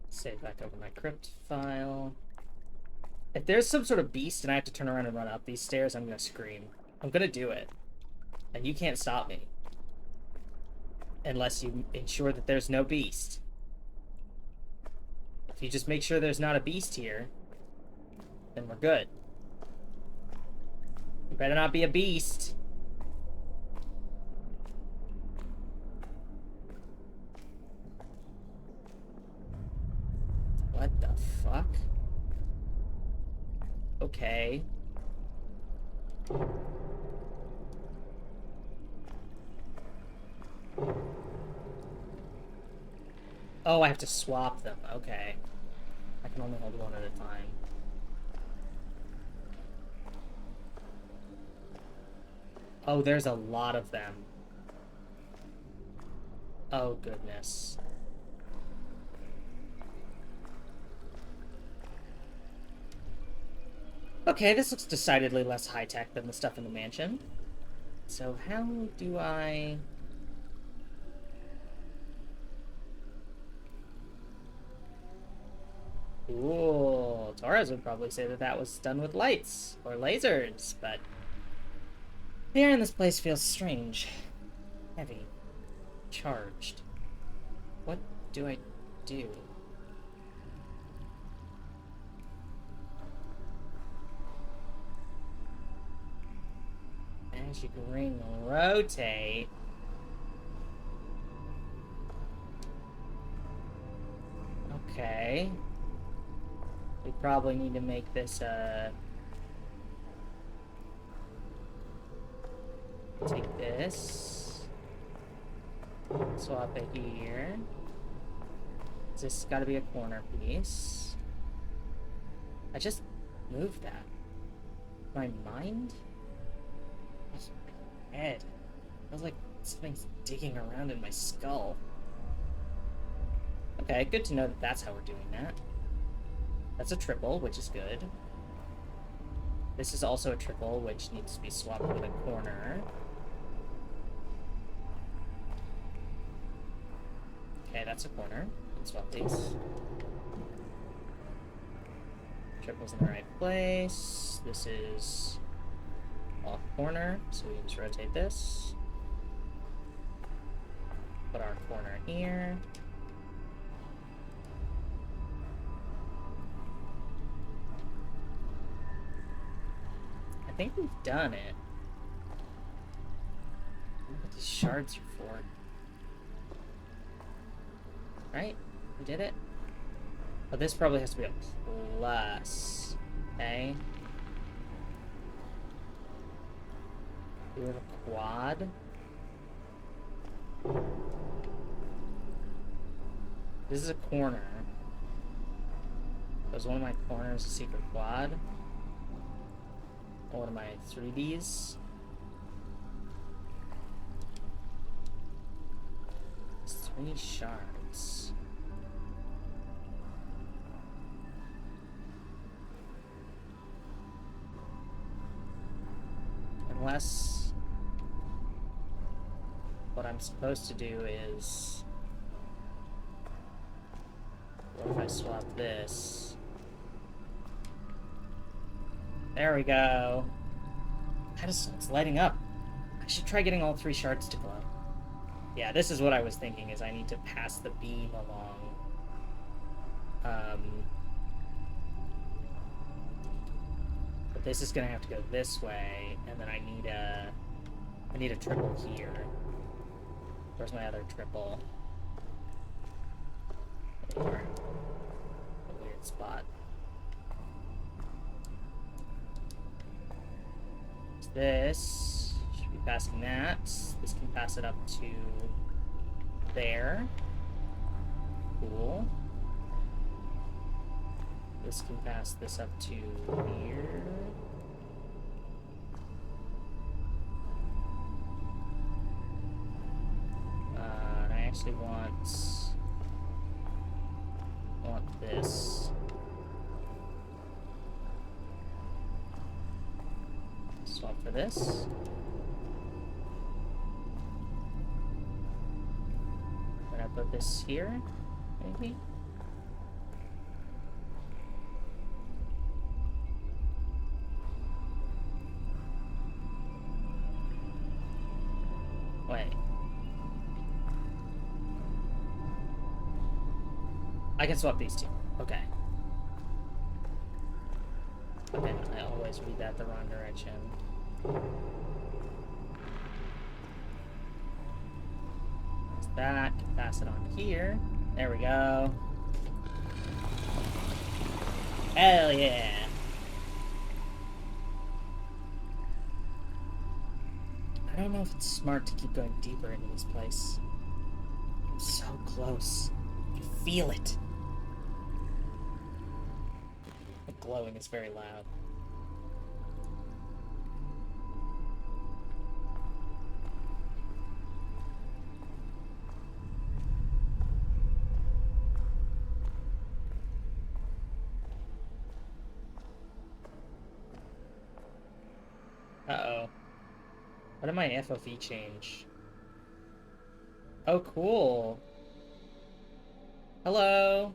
Save back over my crypt file. If there's some sort of beast and I have to turn around and run up these stairs, I'm gonna scream. I'm gonna do it. And you can't stop me. Unless you ensure that there's no beast. If you just make sure there's not a beast here, then we're good. It better not be a beast. What the fuck? Okay. Oh, I have to swap them. Okay. I can only hold one at a time. Oh, there's a lot of them. Oh, goodness. Okay, this looks decidedly less high-tech than the stuff in the mansion. So how do I... Cool. Torres would probably say that that was done with lights or lasers, but the air in this place feels strange, heavy, charged. What do I do? Magic ring rotate. Okay. We probably need to make this, take this. Swap it here. This gotta be a corner piece. I just moved that. My mind? My head. Feels like something's digging around in my skull. Okay, good to know that that's how we're doing that. That's a triple, which is good. This is also a triple, which needs to be swapped with a corner. that's a corner. Let's swap these. Triple's in the right place. This is off corner, so we can just rotate this. Put our corner here. I think we've done it. What these shards are for. Right? We did it? But this probably has to be a plus. Okay. Do we have a quad? This is a corner. Was one of my corners a secret quad? Or one of my 3Ds? It's 3 shards. Unless what I'm supposed to do is, what if I swap this? There we go. Pedestal's lighting up. I should try getting all 3 shards to glow. Yeah, this is what I was thinking, is I need to pass the beam along. But this is gonna have to go this way, and then I need a triple here. Where's my other triple? There. A weird spot. This should be passing that. This can pass it up to there. Cool. This can pass this up to here. And I actually want this. Swap for this. Then I put this here, maybe. Wait. I can swap these two. Okay. Okay, I always read that the wrong direction. That's that. Can pass it on here. There we go. Hell yeah! I don't know if it's smart to keep going deeper into this place. I'm so close. I can feel it. The glowing is very loud. Uh-oh. What did my FOV change? Oh, cool. Hello.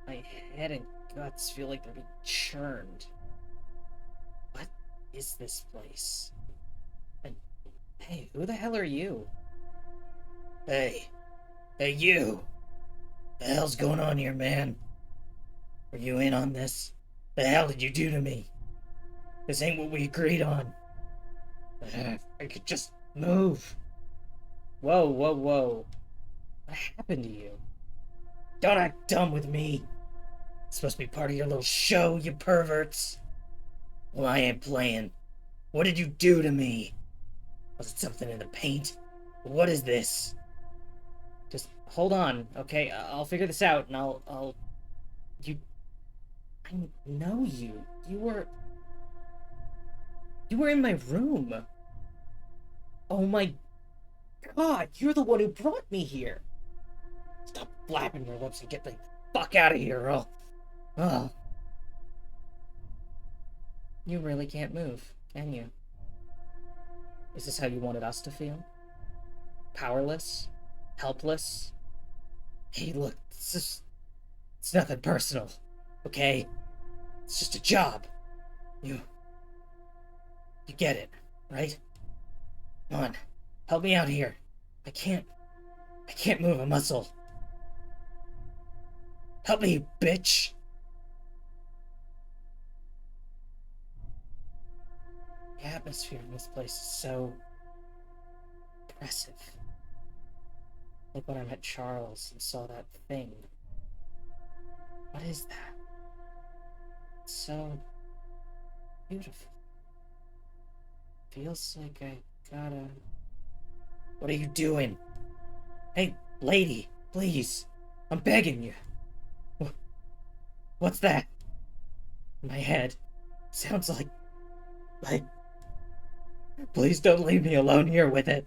My head and guts feel like they're being churned. What is this place? And hey, who the hell are you? Hey, you! The hell's going on here, man? Are you in on this? The hell did you do to me? This ain't what we agreed on. I could just move. Whoa, whoa, whoa. What happened to you? Don't act dumb with me. It's supposed to be part of your little show, you perverts. Well, I ain't playing. What did you do to me? Was it something in the paint? What is this? Just hold on, okay? I'll figure this out, and I'll... I know you. You were in my room. Oh my God, you're the one who brought me here. Stop flapping your lips and get the fuck out of here, Earl. Oh. You really can't move, can you? Is this how you wanted us to feel? Powerless? Helpless? Hey, look, it's nothing personal, okay? It's just a job. You get it, right? Come on, help me out here. I can't move a muscle. Help me, you bitch! The atmosphere in this place is so oppressive. Like when I met Charles and saw that thing. What is that? It's so beautiful. Feels like I gotta... What are you doing? Hey, lady, please. I'm begging you. What's that? In my head. Sounds like... Please don't leave me alone here with it.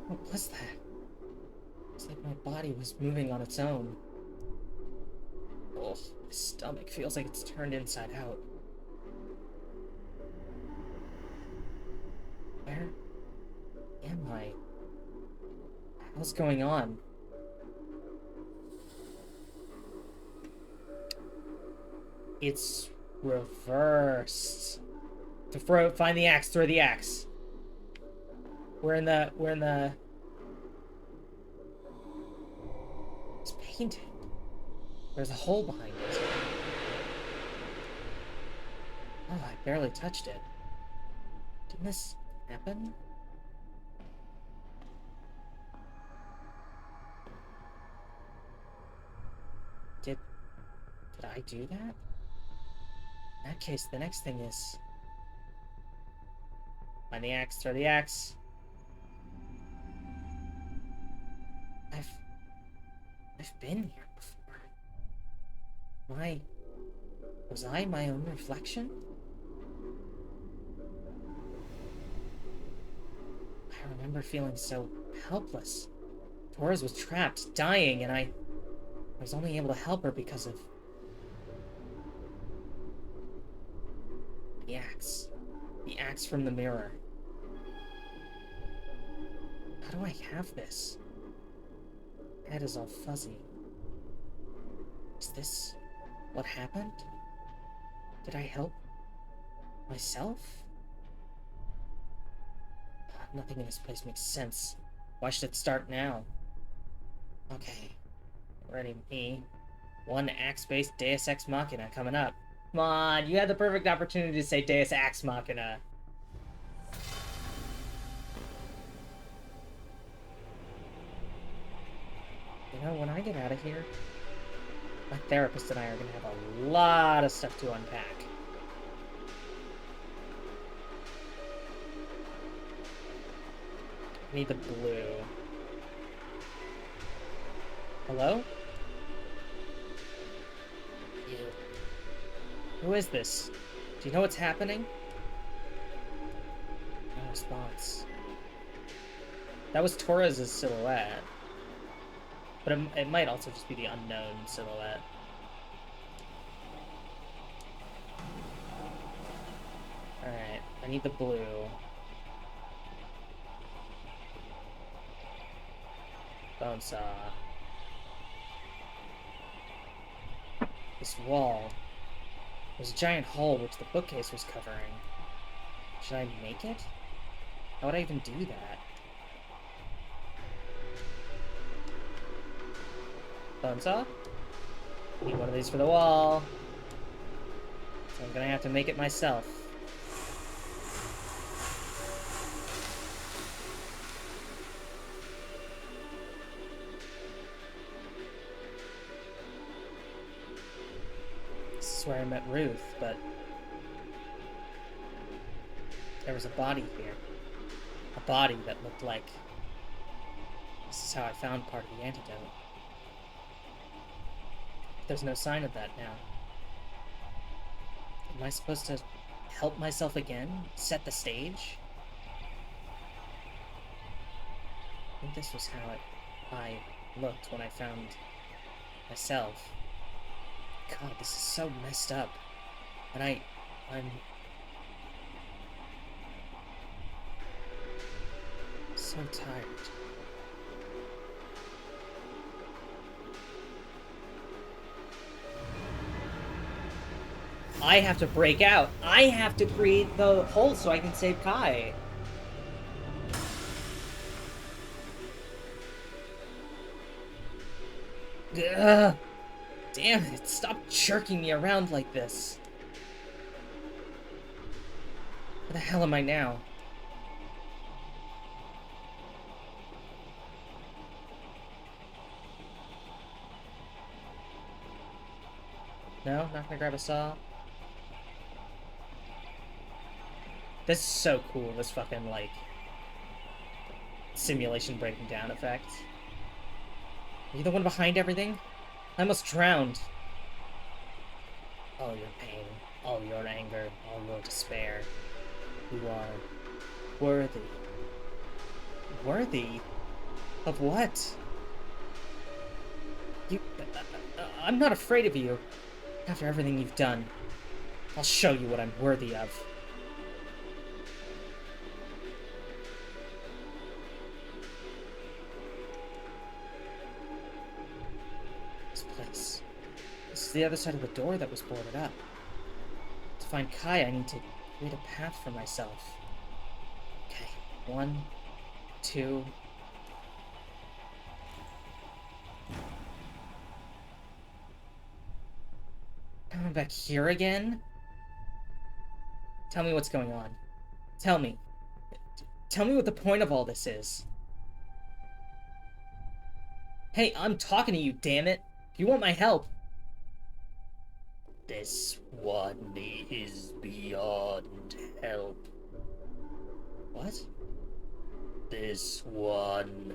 What was that? It's like my body was moving on its own. Oh, my stomach feels like it's turned inside out. Where am I? What's going on? It's reversed. To find the axe, throw the axe. We're in the... It's painted. There's a hole behind it. Oh, I barely touched it. Didn't this happen? Did I do that? In that case, the next thing is... Find the axe, throw the axe. I've been here before. Was I my own reflection? I remember feeling so helpless. Torres was trapped, dying, and I was only able to help her because of the axe. The axe from the mirror. How do I have this? My head is all fuzzy. Is this what happened? Did I help myself? Nothing in this place makes sense. Why should it start now? Okay. Ready, me. One axe-based Deus Ex Machina coming up. Come on, you had the perfect opportunity to say Deus Ex Machina. You know, when I get out of here, my therapist and I are gonna have a lot of stuff to unpack. I need the blue. Hello? You. Who is this? Do you know what's happening? No response. That was Torres' silhouette. But it might also just be the unknown silhouette. Alright, I need the blue. Bone saw. This wall. There's a giant hole which the bookcase was covering. Should I make it? How would I even do that? Bone saw? Need one of these for the wall. So I'm gonna have to make it myself. This is where I met Ruth, but there was a body here. A body that looked like... This is how I found part of the antidote. There's no sign of that now. Am I supposed to help myself again? Set the stage? I think this was how I looked when I found myself. God, this is so messed up. And I'm so tired. I have to break out. I have to create the hole so I can save Kai. Ugh. Damn it, stop jerking me around like this. Where the hell am I now? No? Not gonna grab a saw? This is so cool, this fucking, like, simulation breaking down effect. Are you the one behind everything? I almost drowned. All your pain, all your anger, all your despair. You are worthy. Worthy? Of what? I'm not afraid of you. After everything you've done, I'll show you what I'm worthy of. This place. This is the other side of the door that was boarded up. To find Kai, I need to create a path for myself. Okay, 1, 2... I'm back here again? Tell me what's going on. Tell me. Tell me what the point of all this is. Hey, I'm talking to you, damn it. If you want my help. This one is beyond help. What? This one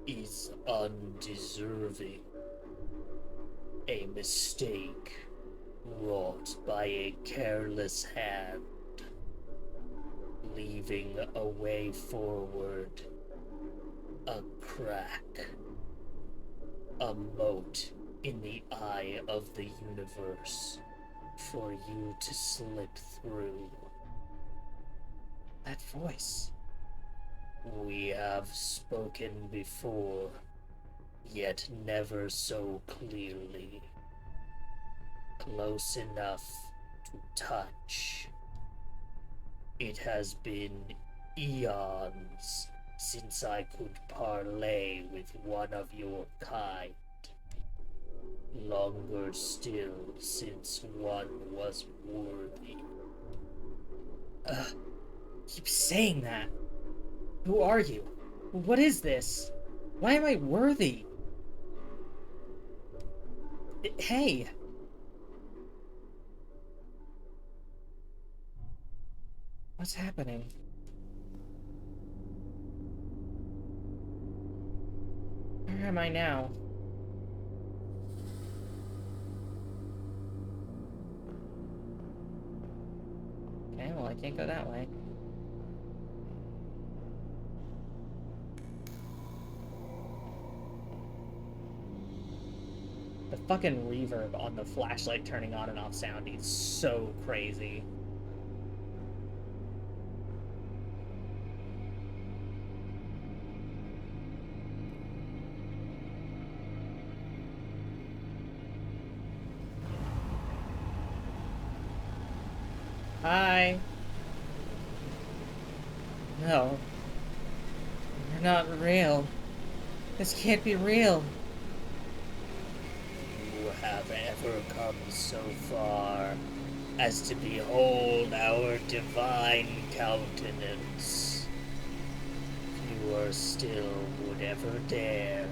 is undeserving. A mistake wrought by a careless hand, leaving a way forward, a crack, a moat in the eye of the universe for you to slip through. That voice. We have spoken before, yet never so clearly. Close enough to touch. It has been eons since I could parley with one of your kind. Longer still since one was worthy. Keep saying that. Who are you? What is this? Why am I worthy? Hey! What's happening? Where am I now? Okay, well, I can't go that way. The fucking reverb on the flashlight turning on and off sound is so crazy. Hi. No. You're not real. This can't be real. You have ever come so far as to behold our divine countenance. Fewer still would ever dare.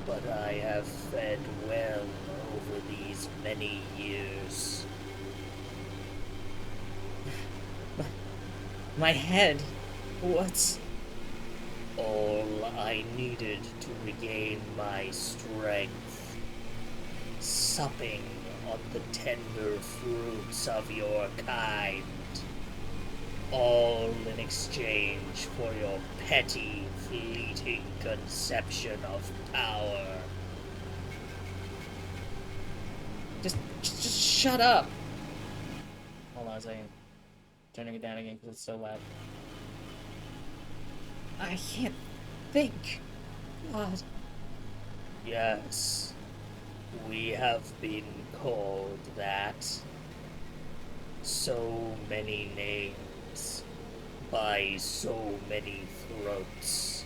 But I have fed well over these many years. My head. What's... All I needed to regain my strength. Supping on the tender fruits of your kind, all in exchange for your petty, fleeting conception of power. Just shut up. Hold on a second. Turning it down again because it's so loud. I can't think. God. Yes, we have been called that. So many names, by so many throats,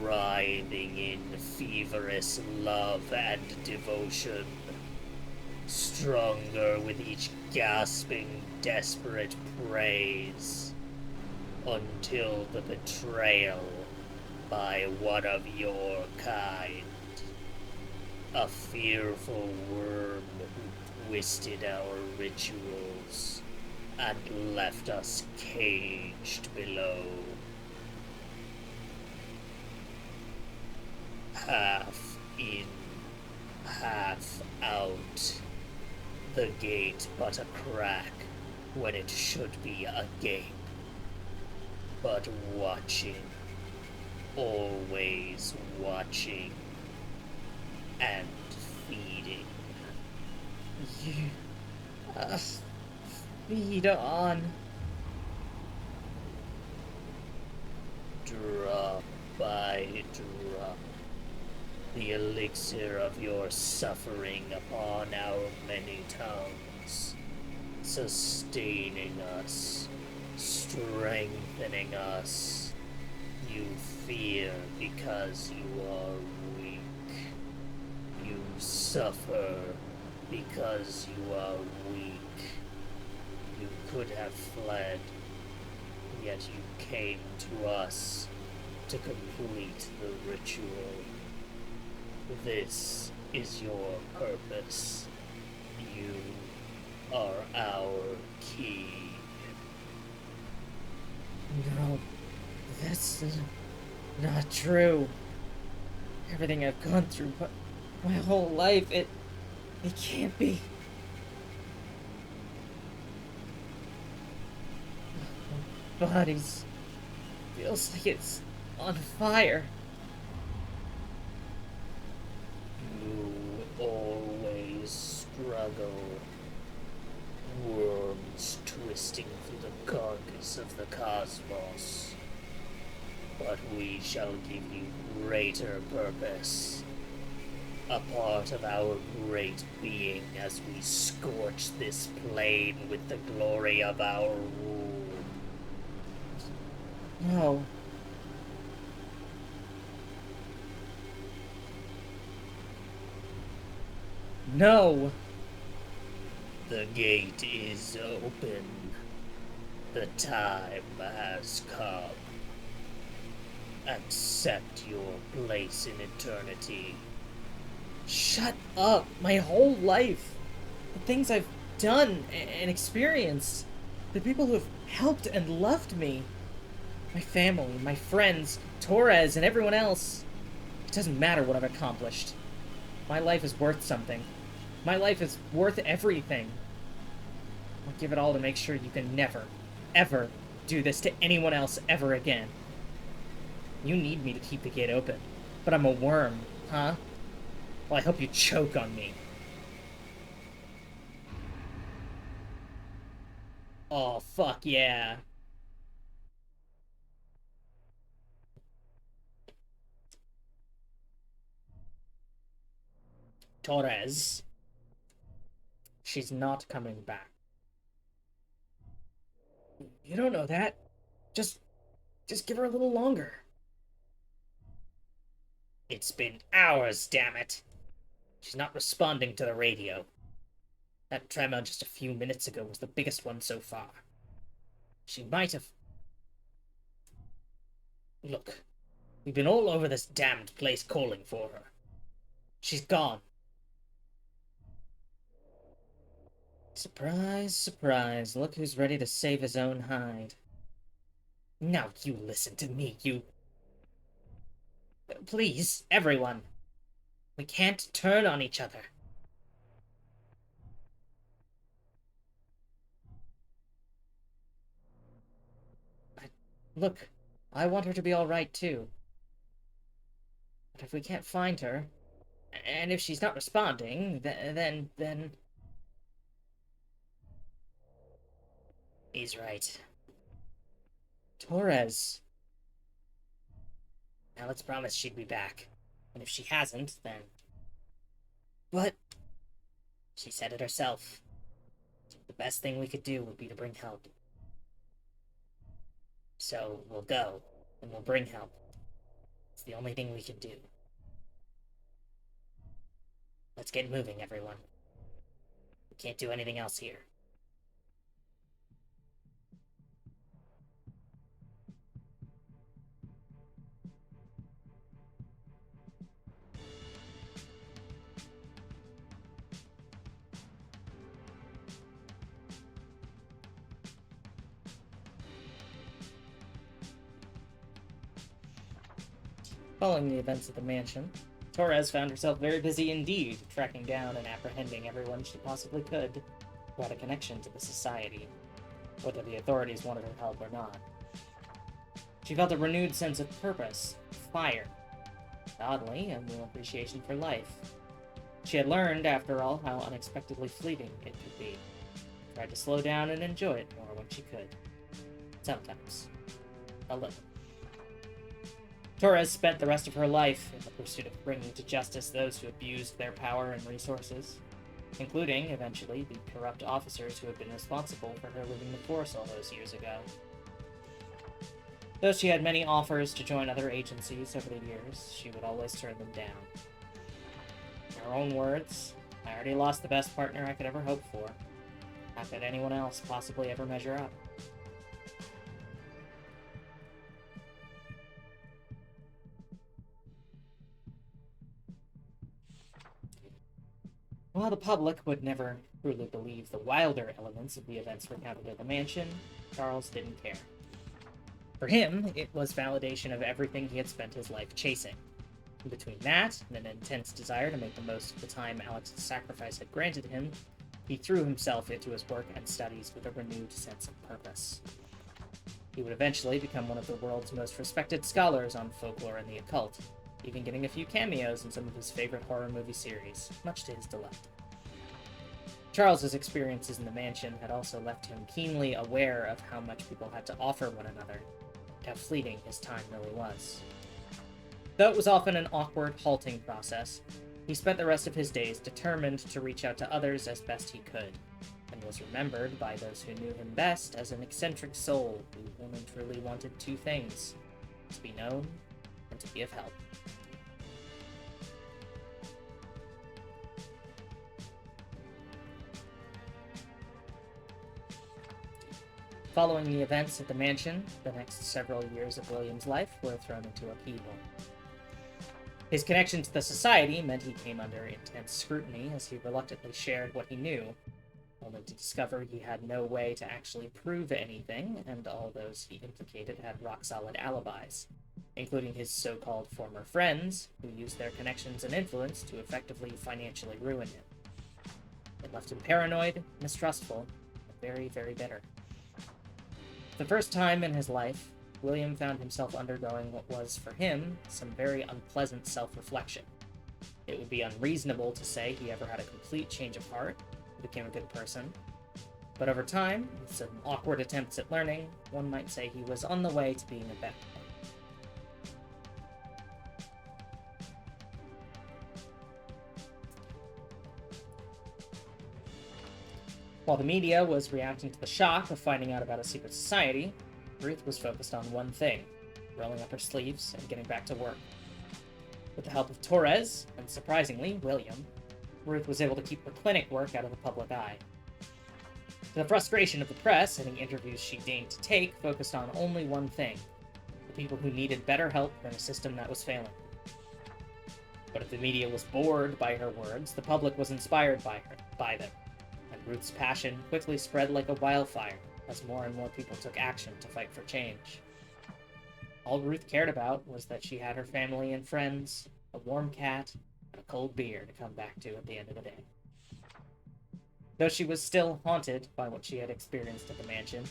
writhing in feverish love and devotion, stronger with each gasping, desperate praise, until the betrayal by one of your kind, a fearful worm who twisted our rituals and left us caged below. Half in, half out. The gate but a crack when it should be agape. But watching, always watching, and feeding. You. Feed on. Drop by drop, the elixir of your suffering upon our many tongues, sustaining us, strengthening us. You fear because you are weak. You suffer because you are weak. You could have fled, yet you came to us to complete the ritual. This is your purpose. You are our key. No, this is not true. Everything I've gone through, but my whole life, it can't be. My body's feels like it's on fire. You always struggle. Worms twisting through the carcass of the cosmos. But we shall give you greater purpose. A part of our great being as we scorch this plane with the glory of our rule. No. No. The gate is open. The time has come. Accept your place in eternity. Shut up. My whole life. The things I've done and experienced. The people who have helped and loved me. My family, my friends, Torres, and everyone else. It doesn't matter what I've accomplished. My life is worth something. My life is worth everything. I'll give it all to make sure you can never, ever do this to anyone else ever again. You need me to keep the gate open, but I'm a worm, huh? Well, I hope you choke on me. Oh, fuck yeah. Torres. She's not coming back. You don't know that. Just give her a little longer. It's been hours, damn it. She's not responding to the radio. That tremor just a few minutes ago was the biggest one so far. She might have... Look, we've been all over this damned place calling for her. She's gone. Surprise, surprise. Look who's ready to save his own hide. Now you listen to me, you... Please, everyone. We can't turn on each other. Look, I want her to be alright too. But if we can't find her, and if she's not responding, then... He's right. Torres. Now let's promise she'd be back. And if she hasn't, then... But... She said it herself. The best thing we could do would be to bring help. So we'll go, and we'll bring help. It's the only thing we can do. Let's get moving, everyone. We can't do anything else here. Following the events at the mansion, Torres found herself very busy indeed, tracking down and apprehending everyone she possibly could who had a connection to the society, whether the authorities wanted her help or not. She felt a renewed sense of purpose, fire, and oddly, a new appreciation for life. She had learned, after all, how unexpectedly fleeting it could be. Tried to slow down and enjoy it more when she could. Sometimes. A little. Torres spent the rest of her life in the pursuit of bringing to justice those who abused their power and resources, including, eventually, the corrupt officers who had been responsible for her leaving the force all those years ago. Though she had many offers to join other agencies over the years, she would always turn them down. In her own words, "I already lost the best partner I could ever hope for. How could anyone else possibly ever measure up?" While the public would never truly believe the wilder elements of the events recounted at the mansion, Charles didn't care. For him, it was validation of everything he had spent his life chasing. And between that and an intense desire to make the most of the time Alex's sacrifice had granted him, he threw himself into his work and studies with a renewed sense of purpose. He would eventually become one of the world's most respected scholars on folklore and the occult, even getting a few cameos in some of his favorite horror movie series, much to his delight. Charles's experiences in the mansion had also left him keenly aware of how much people had to offer one another, and how fleeting his time really was. Though it was often an awkward, halting process, he spent the rest of his days determined to reach out to others as best he could, and was remembered by those who knew him best as an eccentric soul who only truly wanted two things: to be known and to be of help. Following the events at the mansion, the next several years of William's life were thrown into upheaval. His connection to the society meant he came under intense scrutiny as he reluctantly shared what he knew, only to discover he had no way to actually prove anything, and all those he implicated had rock-solid alibis, including his so-called former friends, who used their connections and influence to effectively financially ruin him. It left him paranoid, mistrustful, and very, very bitter. For the first time in his life, William found himself undergoing what was, for him, some very unpleasant self-reflection. It would be unreasonable to say he ever had a complete change of heart, and became a good person, but over time, with some awkward attempts at learning, one might say he was on the way to being a better one. While the media was reacting to the shock of finding out about a secret society, Ruth was focused on one thing: rolling up her sleeves and getting back to work. With the help of Torres, and surprisingly, William, Ruth was able to keep her clinic work out of the public eye. To the frustration of the press, any interviews she deigned to take focused on only one thing: the people who needed better help than a system that was failing. But if the media was bored by her words, the public was inspired by them. And Ruth's passion quickly spread like a wildfire as more and more people took action to fight for change. All Ruth cared about was that she had her family and friends, a warm cat, and a cold beer to come back to at the end of the day. Though she was still haunted by what she had experienced at the mansion,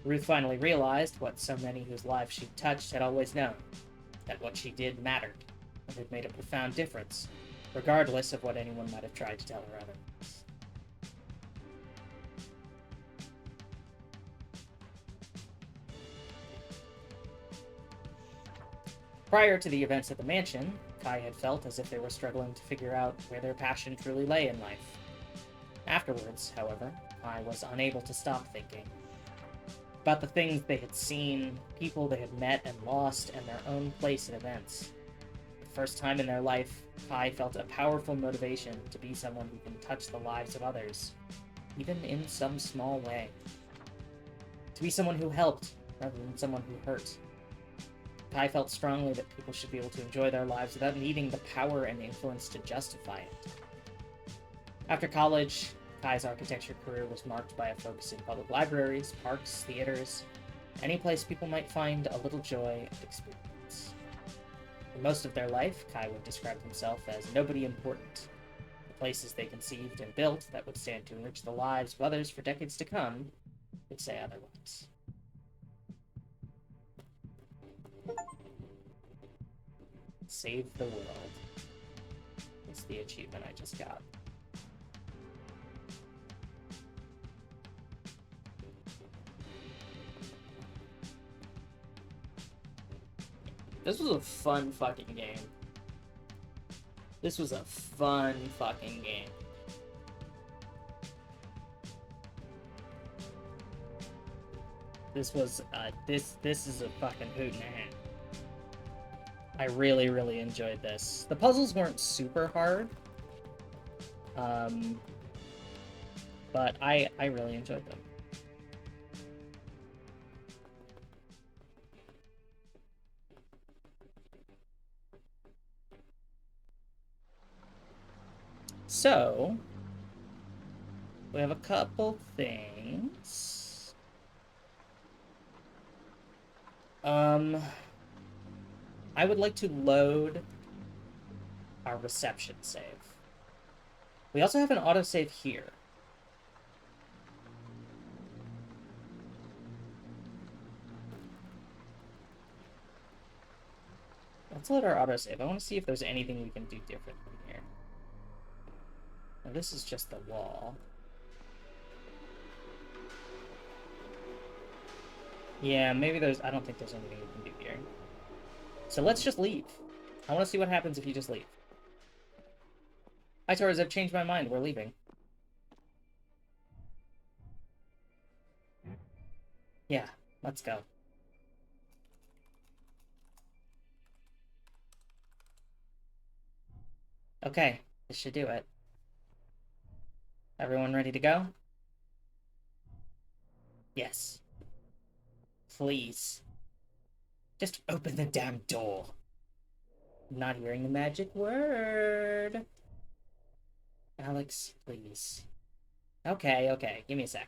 Ruth finally realized what so many whose lives she'd touched had always known, that what she did mattered, and had made a profound difference, regardless of what anyone might have tried to tell her otherwise. Prior to the events at the mansion, Kai had felt as if they were struggling to figure out where their passion truly lay in life. Afterwards, however, Kai was unable to stop thinking about the things they had seen, people they had met and lost, and their own place in events. For the first time in their life, Kai felt a powerful motivation to be someone who can touch the lives of others, even in some small way. To be someone who helped, rather than someone who hurt. Kai felt strongly that people should be able to enjoy their lives without needing the power and influence to justify it. After college, Kai's architecture career was marked by a focus in public libraries, parks, theaters, any place people might find a little joy and experience. For most of their life, Kai would describe himself as nobody important. The places they conceived and built that would stand to enrich the lives of others for decades to come would say otherwise. Save the world. That's the achievement I just got. This was a fun fucking game. This was a fun fucking game. This was, this is a fucking hoot and a half. I really, really enjoyed this. The puzzles weren't super hard. But I really enjoyed them. So, we have a couple things. I would like to load our reception save. We also have an autosave here. Let's load our autosave. I want to see if there's anything we can do different from here. Now, this is just the wall. Yeah, maybe there's... I don't think there's anything we can do here. So let's just leave. I want to see what happens if you just leave. Hi, Torres, I've changed my mind. We're leaving. Yeah, let's go. Okay, this should do it. Everyone ready to go? Yes. Please. Just open the damn door. I'm not hearing the magic word. Alex, please. Okay, okay. Give me a sec.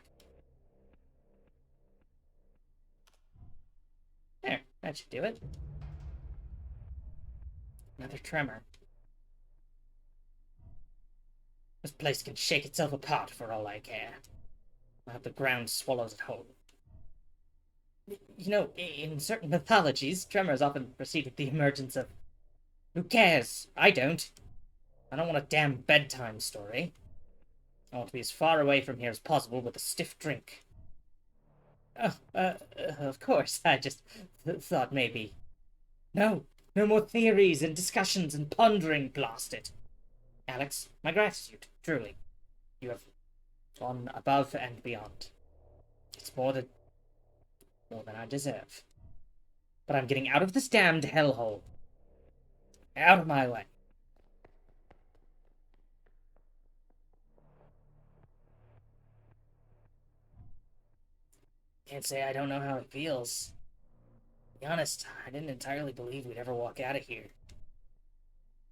There, that should do it. Another tremor. This place can shake itself apart for all I care. I'll have the ground swallows it whole. You know, in certain mythologies, tremors often precede with the emergence of... Who cares? I don't. I don't want a damn bedtime story. I want to be as far away from here as possible with a stiff drink. Oh, of course, I just thought maybe. No, no more theories and discussions and pondering, blast it. Alex, my gratitude, truly. You have gone above and beyond. It's more than I deserve. But I'm getting out of this damned hellhole. Out of my way. Can't say I don't know how it feels. To be honest, I didn't entirely believe we'd ever walk out of here.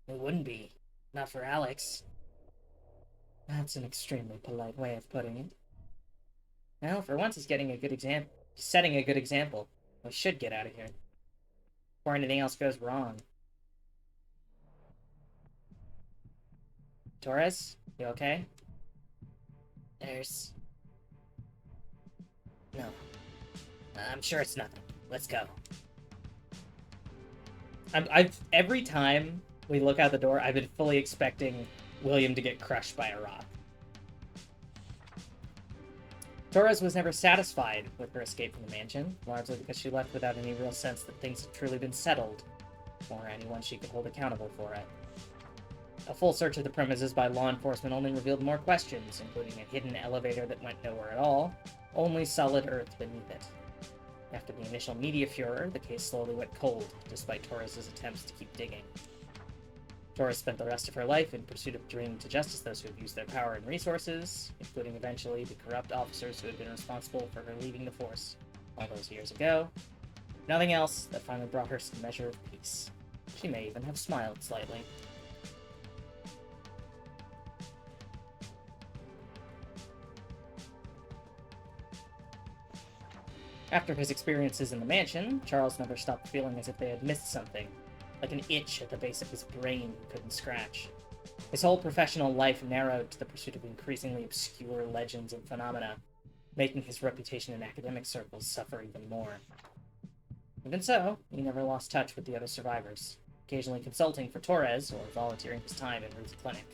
It wouldn't be. Not for Alex. That's an extremely polite way of putting it. Well, for once he's getting a good example. He's setting a good example. We should get out of here. Before anything else goes wrong. Torres, you okay? There's... No. I'm sure it's nothing. Let's go. I've every time we look out the door, I've been fully expecting William to get crushed by a rock. Torres was never satisfied with her escape from the mansion, largely because she left without any real sense that things had truly been settled, or anyone she could hold accountable for it. A full search of the premises by law enforcement only revealed more questions, including a hidden elevator that went nowhere at all, only solid earth beneath it. After the initial media furor, the case slowly went cold, despite Torres' attempts to keep digging. Torres spent the rest of her life in pursuit of bringing to justice those who abused their power and resources, including eventually the corrupt officers who had been responsible for her leaving the force all those years ago. Nothing else that finally brought her some measure of peace. She may even have smiled slightly. After his experiences in the mansion, Charles never stopped feeling as if they had missed something, like an itch at the base of his brain he couldn't scratch. His whole professional life narrowed to the pursuit of increasingly obscure legends and phenomena, making his reputation in academic circles suffer even more. Even so, he never lost touch with the other survivors, occasionally consulting for Torres or volunteering his time in Ruth's clinic.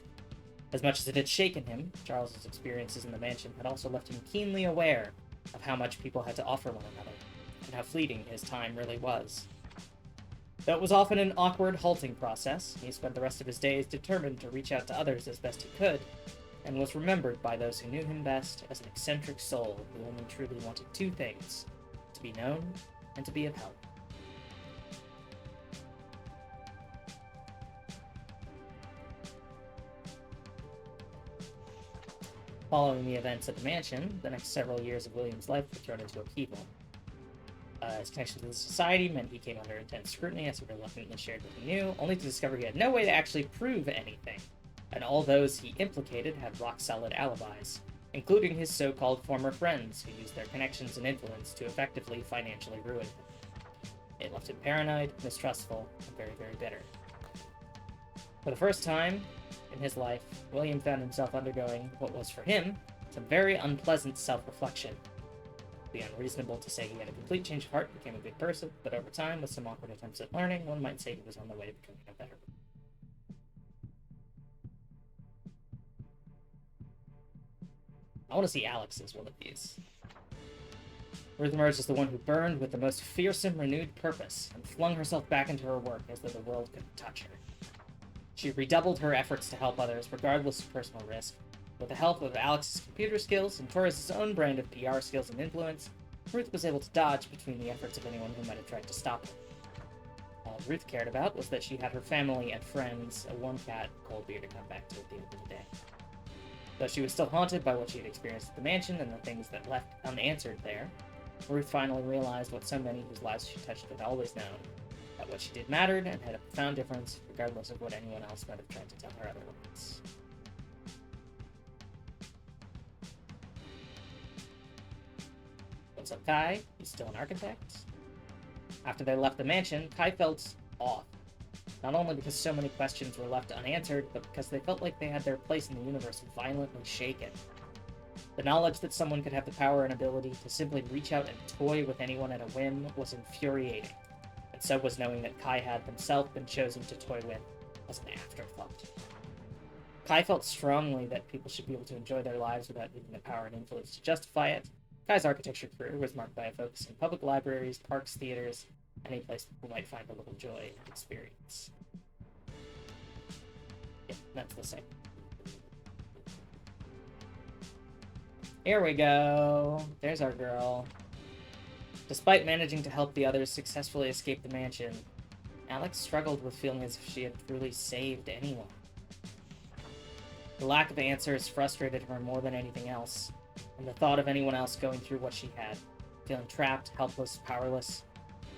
As much as it had shaken him, Charles's experiences in the mansion had also left him keenly aware of how much people had to offer one another, and how fleeting his time really was. Though it was often an awkward, halting process, he spent the rest of his days determined to reach out to others as best he could, and was remembered by those who knew him best as an eccentric soul who only truly wanted two things: to be known and to be of help. Following the events at the mansion, the next several years of William's life were thrown into upheaval. His connection to the society meant he came under intense scrutiny as he reluctantly shared what he knew, only to discover he had no way to actually prove anything, and all those he implicated had rock-solid alibis, including his so-called former friends who used their connections and influence to effectively financially ruin him. It left him paranoid, mistrustful, and very, very bitter. For the first time in his life, William found himself undergoing what was, for him, some very unpleasant self-reflection. It would be unreasonable to say he had a complete change of heart, became a good person, but over time, with some awkward attempts at learning, one might say he was on the way to becoming a better. I want to see Alex as one of these. Ruth emerged as the one who burned with the most fearsome, renewed purpose, and flung herself back into her work as though the world couldn't touch her. She redoubled her efforts to help others, regardless of personal risk. With the help of Alex's computer skills and Torres' own brand of PR skills and influence, Ruth was able to dodge between the efforts of anyone who might have tried to stop her. All Ruth cared about was that she had her family and friends, a warm cat, cold beer to come back to at the end of the day. Though she was still haunted by what she had experienced at the mansion and the things that left unanswered there, Ruth finally realized what so many whose lives she touched had always known, that what she did mattered and had a profound difference, regardless of what anyone else might have tried to tell her otherwise. What's up, Kai? He's still an architect? After they left the mansion, Kai felt off. Not only because so many questions were left unanswered, but because they felt like they had their place in the universe violently shaken. The knowledge that someone could have the power and ability to simply reach out and toy with anyone at a whim was infuriating. And so was knowing that Kai had himself been chosen to toy with as an afterthought. Kai felt strongly that people should be able to enjoy their lives without needing the power and influence to justify it. Kai's architecture career was marked by a focus in public libraries, parks, theaters, any place people might find a little joy and experience. Yeah, that's the same. Here we go. There's our girl. Despite managing to help the others successfully escape the mansion, Alex struggled with feeling as if she had truly saved anyone. The lack of answers frustrated her more than anything else, and the thought of anyone else going through what she had, feeling trapped, helpless, powerless,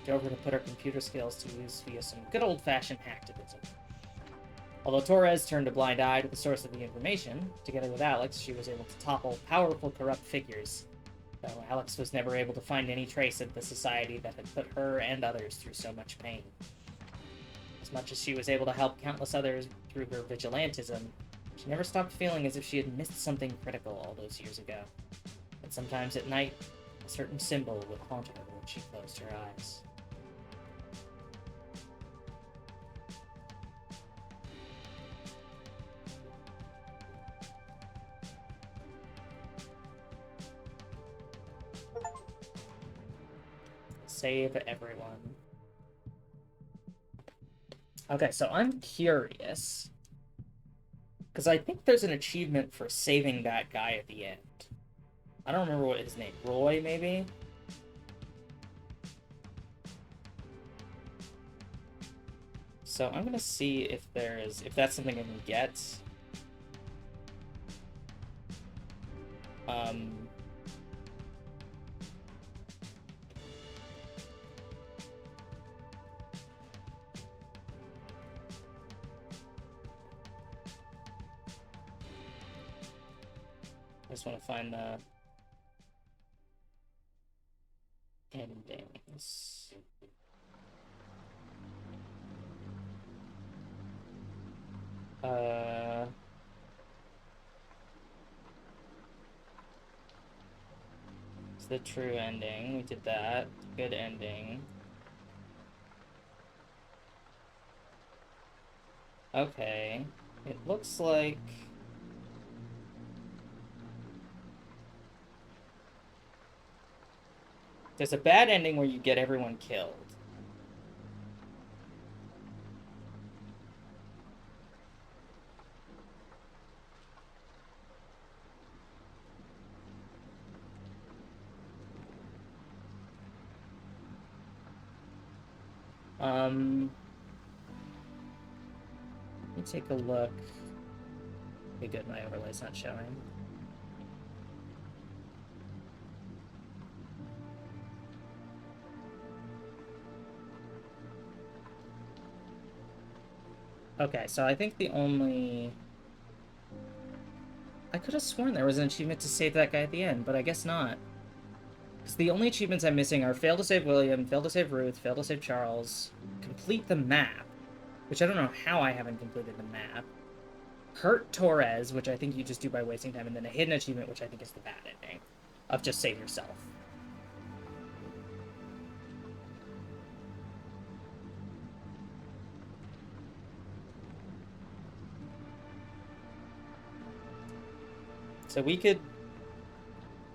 drove her to put her computer skills to use via some good old-fashioned hacktivism. Although Torres turned a blind eye to the source of the information, together with Alex, she was able to topple powerful, corrupt figures, though Alex was never able to find any trace of the society that had put her and others through so much pain. As much as she was able to help countless others through her vigilantism, she never stopped feeling as if she had missed something critical all those years ago. And sometimes at night, a certain symbol would haunt her. She closed her eyes. Save everyone. Okay, so I'm curious. Because I think there's an achievement for saving that guy at the end. I don't remember what his name. Roy, maybe? So I'm gonna see if if that's something I can get. I just want to find the endings. It's the true ending. We did that. Good ending. Okay. It looks like... There's a bad ending where you get everyone killed. Let me take a look. Okay, good, my overlay's not showing. Okay, so I think the only... I could have sworn there was an achievement to save that guy at the end, but I guess not. Because the only achievements I'm missing are fail to save William, fail to save Ruth, fail to save Charles, complete the map, which I don't know how I haven't completed the map, hurt Torres, which I think you just do by wasting time, and then a hidden achievement, which I think is the bad ending, of just save yourself. So we could...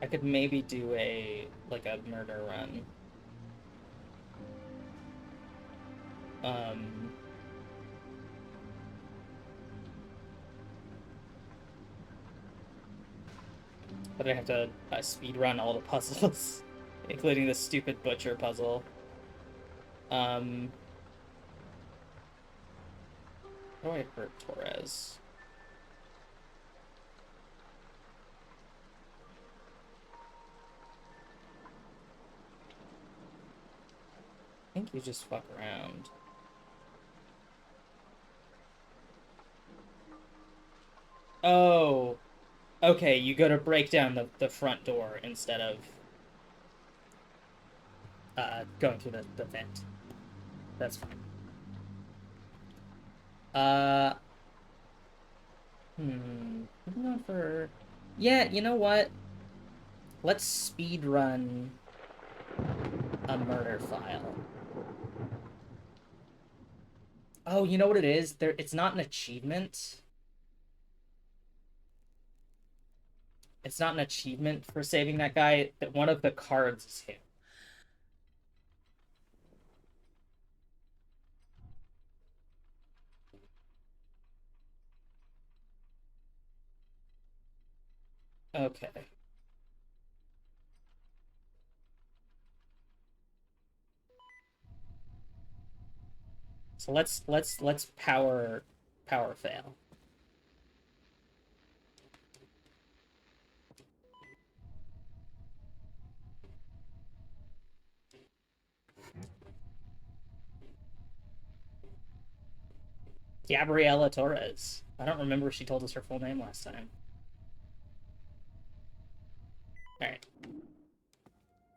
I could maybe do a murder run. But I have to speed run all the puzzles, including the stupid butcher puzzle. How do I hurt Torres? I think you just fuck around. Oh, okay, you go to break down the front door instead of going through the vent. That's fine. I'm going for... Yeah, you know what? Let's speed run a murder file. Oh, you know what it is? It's not an achievement. It's not an achievement for saving that guy. That one of the cards is him. Okay. So let's power fail. Gabriela Torres. I don't remember if she told us her full name last time. Alright.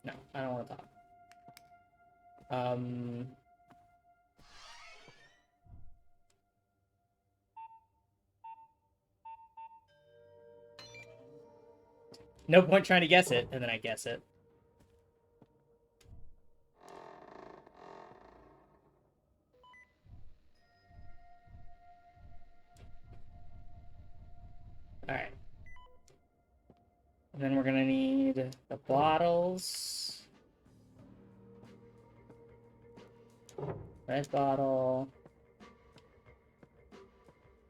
No, I don't want to talk. No point trying to guess it, and then I guess it. Alright. And then we're gonna need the bottles. Red bottle.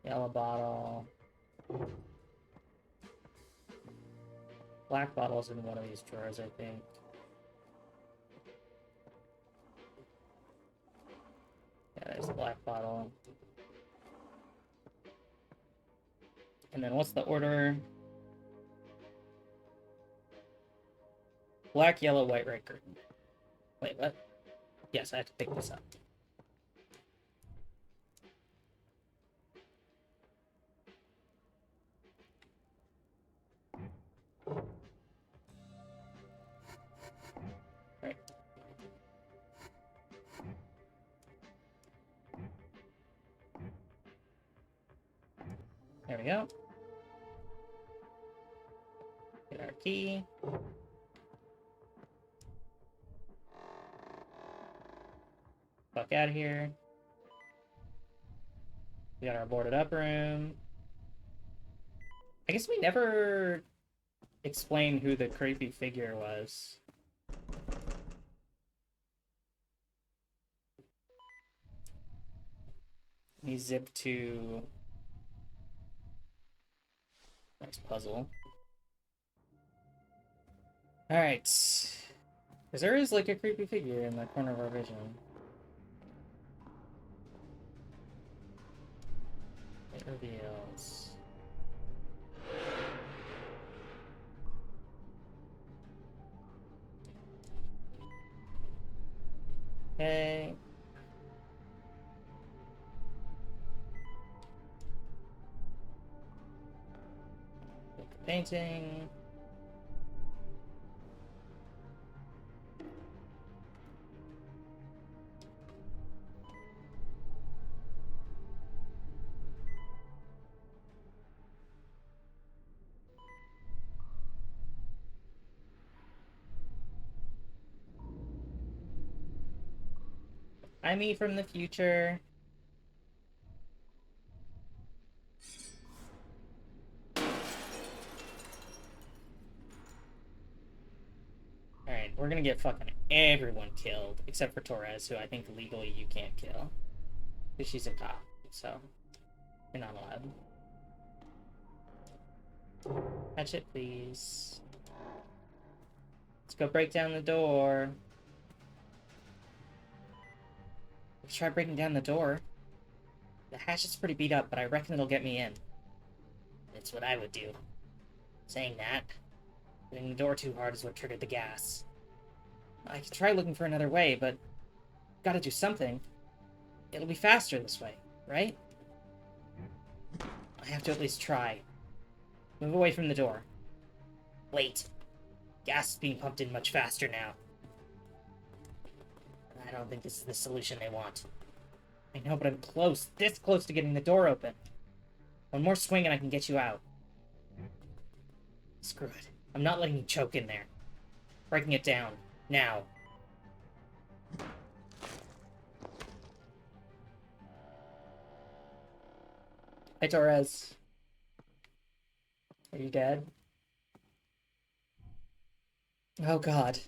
Yellow bottle. Black bottle's in one of these drawers, I think. Yeah, there's the black bottle. And then what's the order? Black, yellow, white, red, green. Wait, what? Yes, I have to pick this up. Right. There we go. Get our key. Fuck out of here. We got our boarded up room. I guess we never explained who the creepy figure was. We zip to next puzzle. Alright. Because there is like a creepy figure in the corner of our vision. It reveals. Okay. Get the painting. Hi, me from the future. Alright, we're gonna get fucking everyone killed, except for Torres, who I think legally you can't kill. Because she's a cop, so you're not allowed. Catch it, please. Let's go break down the door. Let's try breaking down the door. The hatch is pretty beat up, but I reckon it'll get me in. It's what I would do. Saying that, hitting the door too hard is what triggered the gas. I could try looking for another way, but gotta do something. It'll be faster this way, right? I have to at least try. Move away from the door. Wait. Gas is being pumped in much faster now. I don't think this is the solution they want. I know, but I'm close. This close to getting the door open. One more swing and I can get you out. Screw it. I'm not letting you choke in there. Breaking it down. Now. Hi, Torres. Are you dead? Oh, God.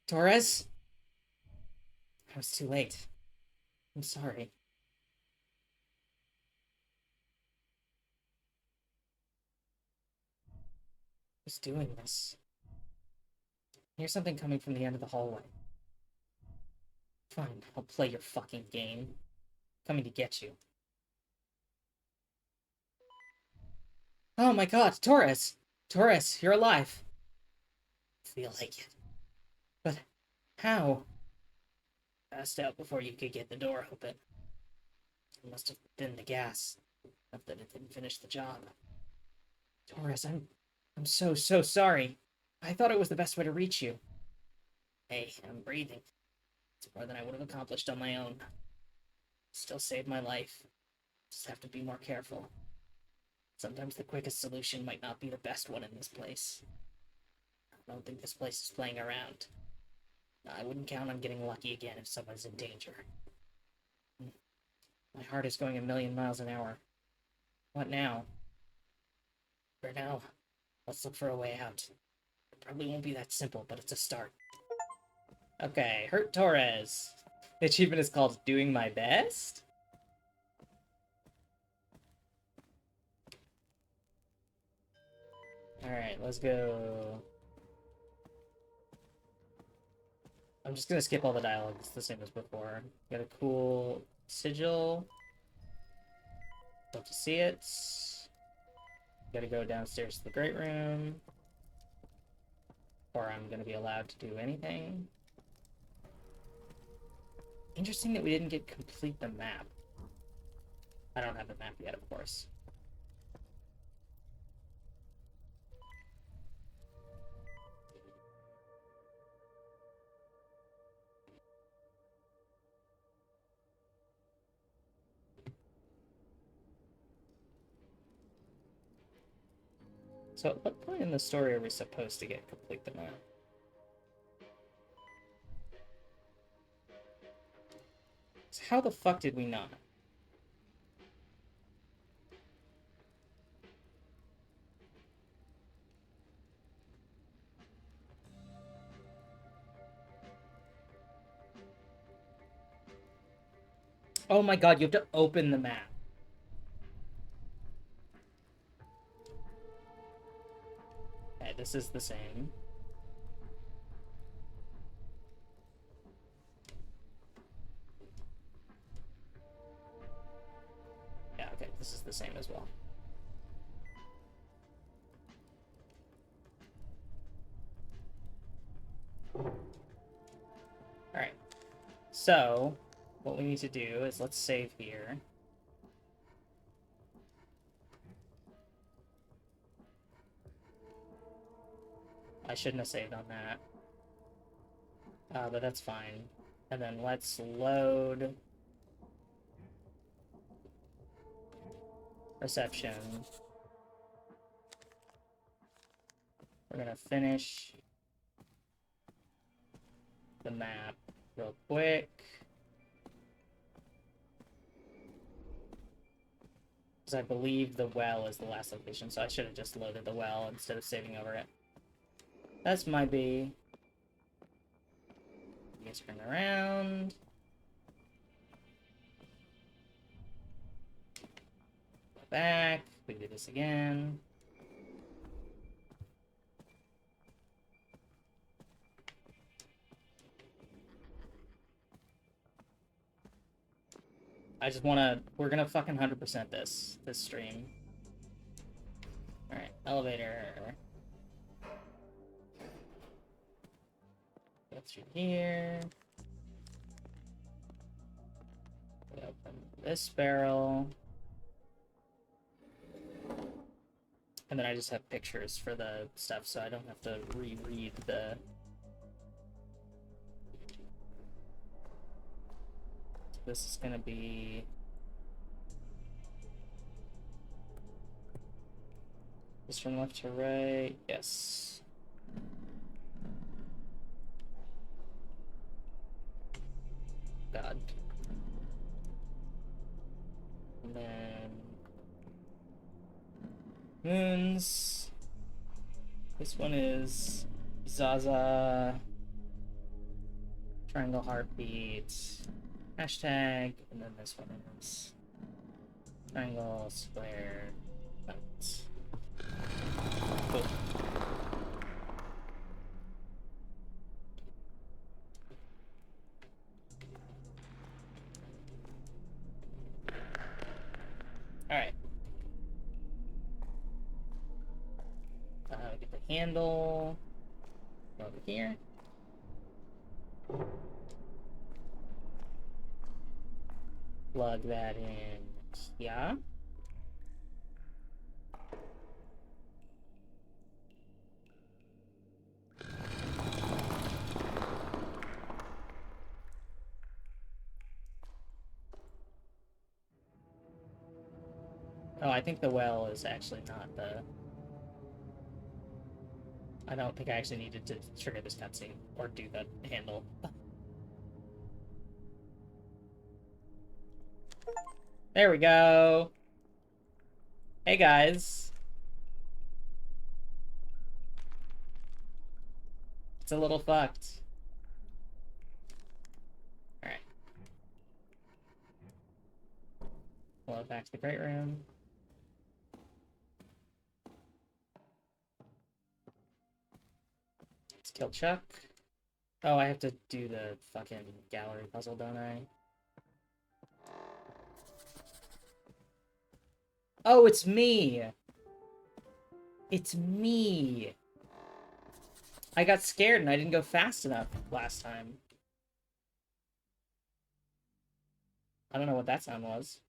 Torres? I was too late. I'm sorry. Who's doing this? Here's something coming from the end of the hallway. Fine, I'll play your fucking game. Coming to get you. Oh my god, Torres! Torres, you're alive! Feel like it. But how? Passed out before you could get the door open. It must have been the gas. Not that it didn't finish the job. Torres, I'm so sorry. I thought it was the best way to reach you. Hey, I'm breathing. It's more than I would have accomplished on my own. Still saved my life. Just have to be more careful. Sometimes the quickest solution might not be the best one in this place. I don't think this place is playing around. I wouldn't count on getting lucky again if someone's in danger. My heart is going 1,000,000 miles an hour. What now? For now, let's look for a way out. It probably won't be that simple, but it's a start. Okay, hurt Torres. The achievement is called Doing My Best? Alright, let's go. I'm just gonna skip all the dialogue. It's the same as before. Got a cool sigil. Love to see it. Gotta go downstairs to the great room. Or I'm gonna be allowed to do anything. Interesting that we didn't get complete the map. I don't have the map yet, of course. So at what point in the story are we supposed to get complete the map? So how the fuck did we not? Oh my god, you have to open the map. Okay, this is the same. Yeah, okay, this is the same as well. Alright. So, what we need to do is let's save here. I shouldn't have saved on that. But that's fine. And then let's load reception. We're gonna finish the map real quick. Because I believe the well is the last location, so I should have just loaded the well instead of saving over it. That's my B. Let's turn around. Go back. We do this again. I just wanna... We're gonna fucking 100% this stream. Alright, elevator. Go through here. We open this barrel. And then I just have pictures for the stuff, so I don't have to reread the... This is gonna be... Just from left to right, yes. God. And then... Moons. This one is Zaza. Triangle heartbeat. Hashtag. And then this one is triangle square. Mountains. Cool. Alright. Get the handle over here. Plug that in here. Oh, I think the well is actually not the... I don't think I actually needed to trigger this cutscene or do the handle. There we go. Hey guys. It's a little fucked. Alright. Well, back to the great room. Let's kill Chuck. Oh, I have to do the fucking gallery puzzle, don't I? Oh, it's me! It's me! I got scared and I didn't go fast enough last time. I don't know what that sound was.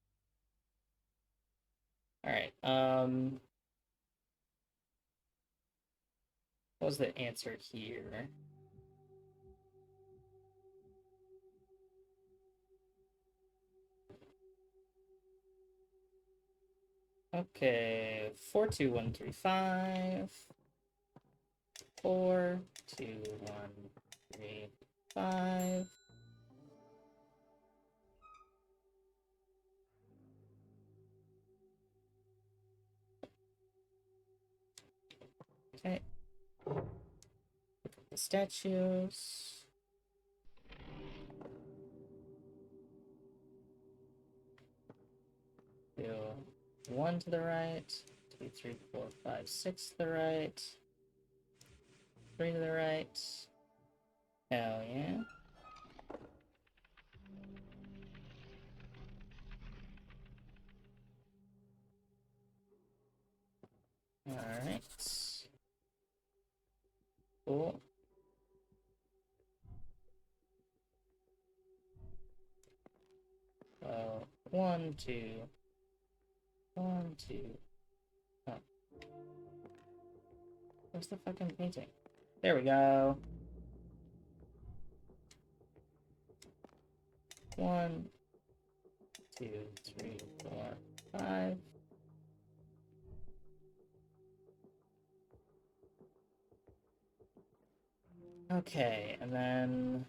Alright, what was the answer here? Okay, 42135. 42135. Okay. Look at the statues. Do 1 to the right. 2, 3, 4, 5, 6 to the right. 3 to the right. Hell yeah. Alright. Cool. So, 1, 2. 1, 2. Oh. Where's the fucking painting? There we go. 1, 2, 3, 4, 5. Okay, and then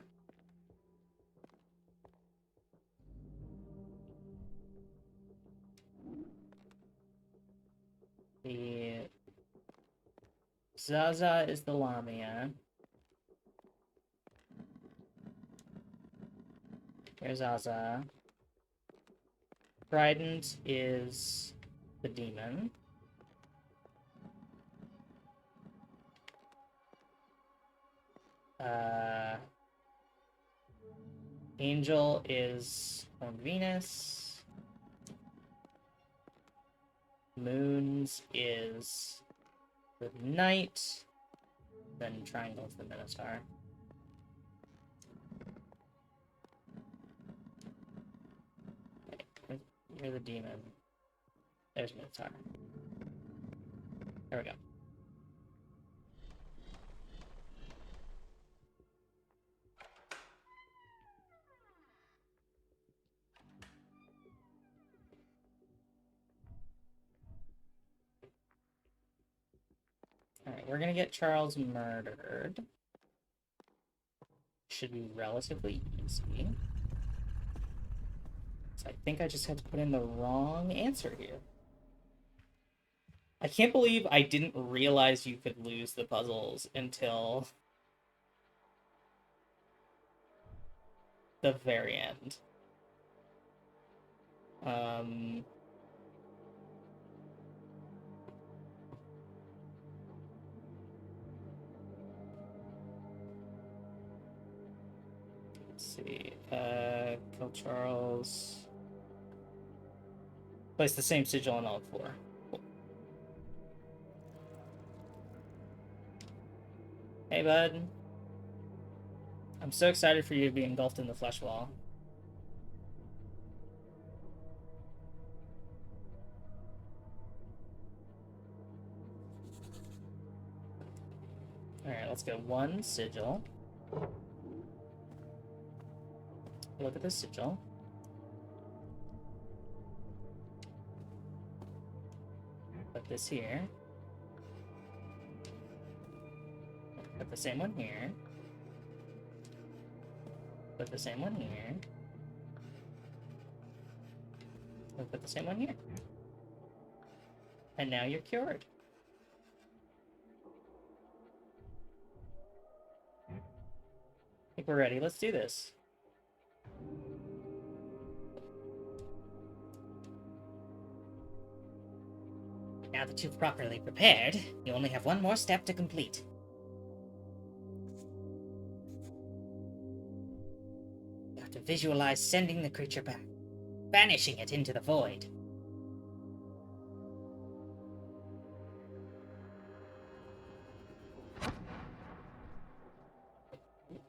the Zaza is the Lamia. Here's Zaza. Trident is the demon. Angel is on Venus. Moons is the Knight. Then Triangle's the Minotaur. Okay, you're the demon. There's Minotaur. There we go. Alright, we're gonna get Charles murdered. Should be relatively easy. So I think I just had to put in the wrong answer here. I can't believe I didn't realize you could lose the puzzles until the very end. Let's see. Kill Charles. Place the same sigil on all 4. Cool. Hey, bud. I'm so excited for you to be engulfed in the flesh wall. Alright, let's go 1 sigil. Look at this sigil. Put this here. Put the same one here. Put the same one here. And put the same one here. And now you're cured. think we're ready. Let's do this. Now that you've properly prepared, you only have one more step to complete. You have to visualize sending the creature back, banishing it into the void.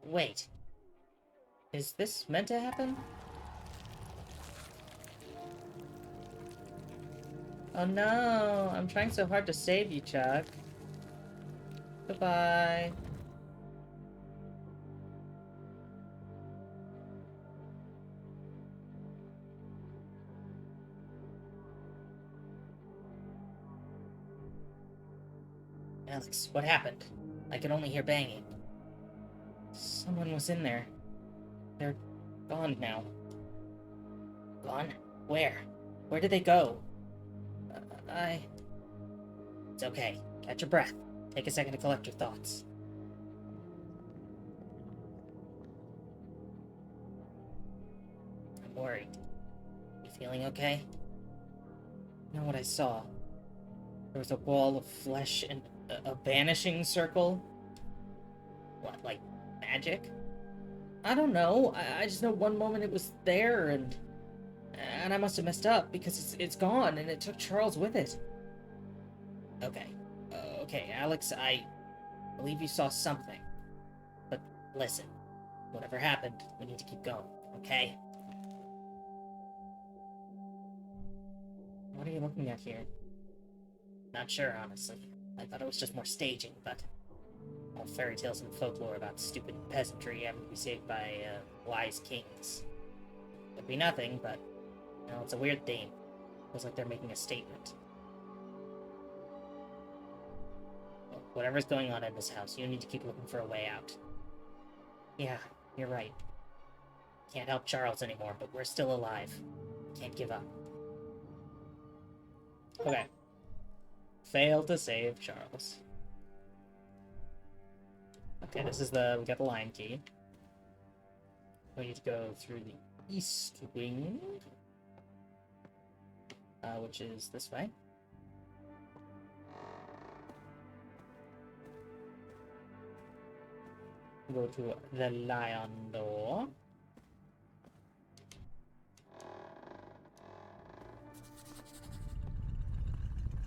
Wait. Is this meant to happen? Oh no, I'm trying so hard to save you, Chuck. Goodbye. Alex, what happened? I could only hear banging. Someone was in there. They're gone now. Gone? Where? Where did they go? I... It's okay. Catch your breath. Take a second to collect your thoughts. I'm worried. You feeling okay? You know what I saw? There was a ball of flesh and a vanishing circle. What, like magic? I don't know. I just know one moment it was there and I must have messed up because it's gone and it took Charles with it. Okay. Okay, Alex, I believe you saw something. But listen, whatever happened, we need to keep going, okay? What are you looking at here? Not sure, honestly. I thought it was just more staging, but all fairy tales and folklore about stupid peasantry having to be saved by wise kings. Could be nothing, but you know, it's a weird theme. Feels like they're making a statement. Well, whatever's going on in this house, you need to keep looking for a way out. Yeah, you're right. Can't help Charles anymore, but we're still alive. Can't give up. Okay. Failed to save Charles. Okay, this is we got the lion key. We need to go through the east wing, which is this way. Go to the lion door.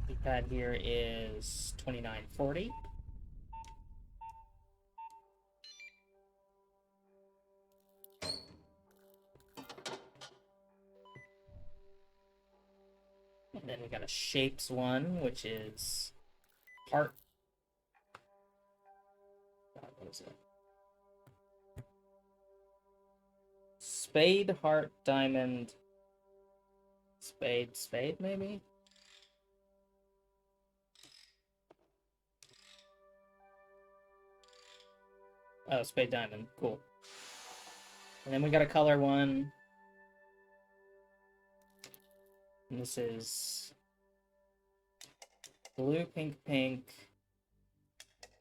Keypad here is 2940. And then we got a shapes one, which is heart. What is it? Spade, heart, diamond, spade, maybe? Oh, spade, diamond. Cool. And then we got a color one. And this is blue, pink, pink,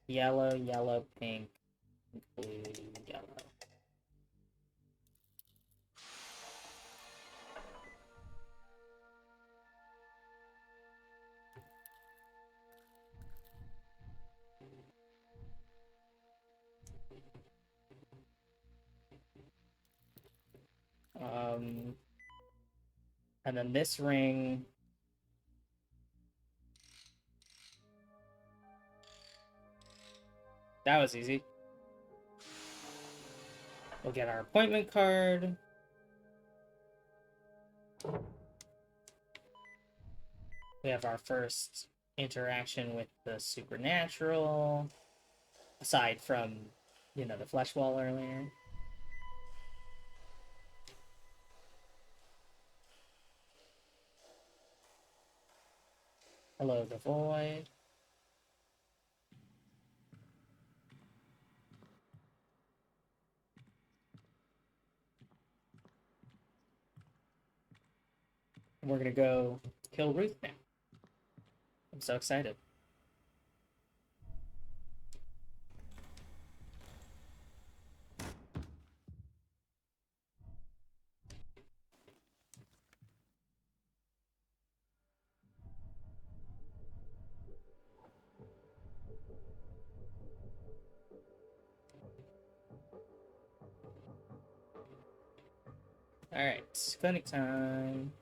yellow, yellow, pink, blue, yellow. And then this ring. That was easy. We'll get our appointment card. We have our first interaction with the supernatural. Aside from, you know, the flesh wall earlier. Hello, the void. We're gonna go kill Ruth now. I'm so excited. Alright, clinic time.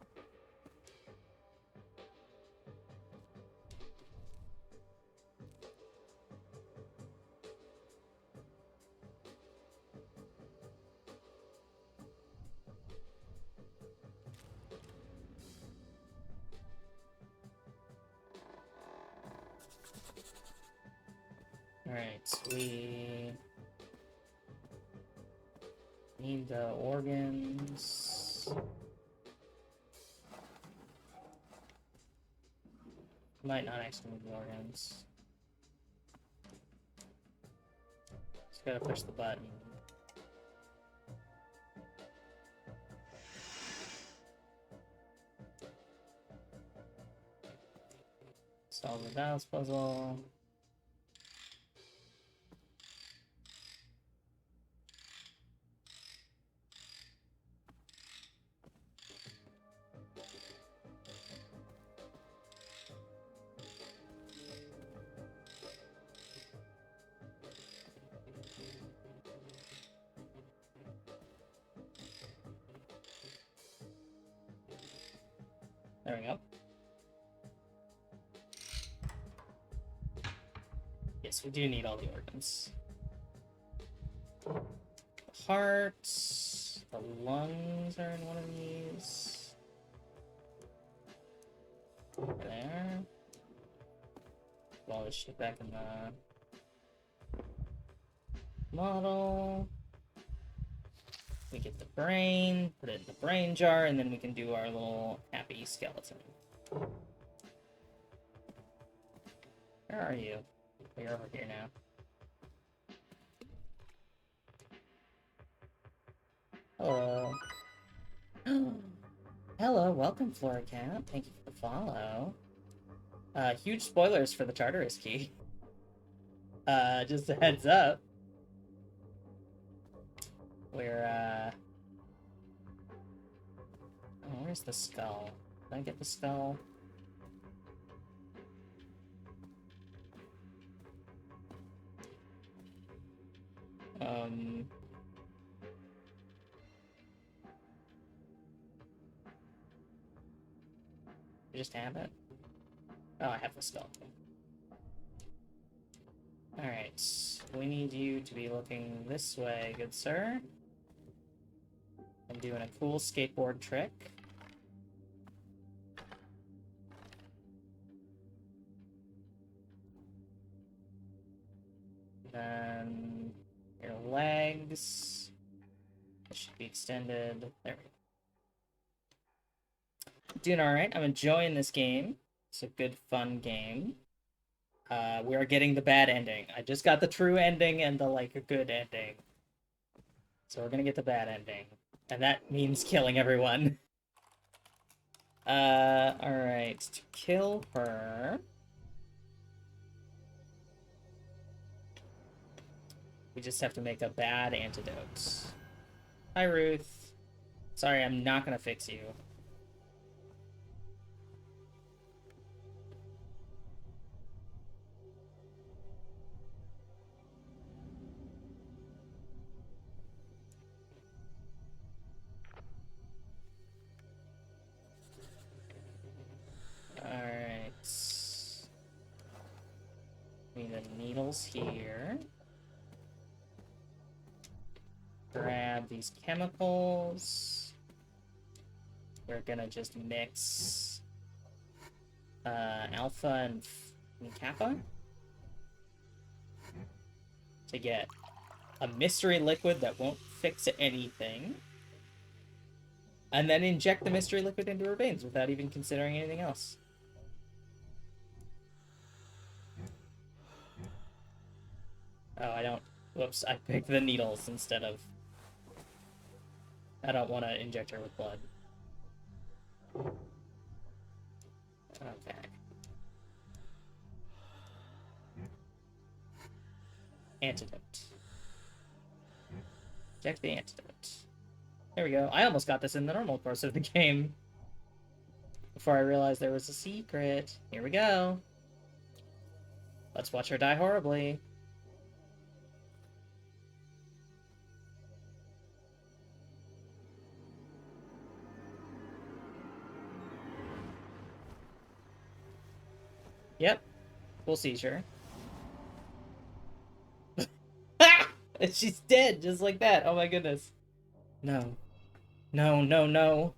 Alright, we need the organs. Might not actually need the organs. Just gotta push the button. Solve the Valves puzzle. There we go. Yes, we do need all the organs. The heart, the lungs are in one of these. There. Put all this shit back in the model. We get the brain, put it in the brain jar, and then we can do our little happy skeleton. Where are you? You're over here now. Hello. Hello, welcome, Floracat. Thank you for the follow. Huge spoilers for the Tartarus key. Just a heads up. We're, oh, where's the skull? Did I get the skull? I just have it? Oh, I have the skull. Alright, we need you to be looking this way, good sir. I'm doing a cool skateboard trick. Then your legs should be extended. There we go. Doing alright. I'm enjoying this game. It's a good, fun game. We are getting the bad ending. I just got the true ending and the, like, a good ending. So we're gonna get the bad ending. And that means killing everyone. Alright. To kill her... we just have to make a bad antidote. Hi, Ruth. Sorry, I'm not gonna fix you. Alright. Need the needles here. Grab these chemicals. We're gonna just mix alpha and kappa to get a mystery liquid that won't fix anything. And then inject the mystery liquid into her veins without even considering anything else. Oh, I don't... whoops, I picked the needles instead of... I don't want to inject her with blood. Okay. Antidote. Inject the antidote. There we go. I almost got this in the normal course of the game. Before I realized there was a secret. Here we go. Let's watch her die horribly. Yep. Full seizure. And she's dead, just like that. Oh my goodness. No. No, no, no.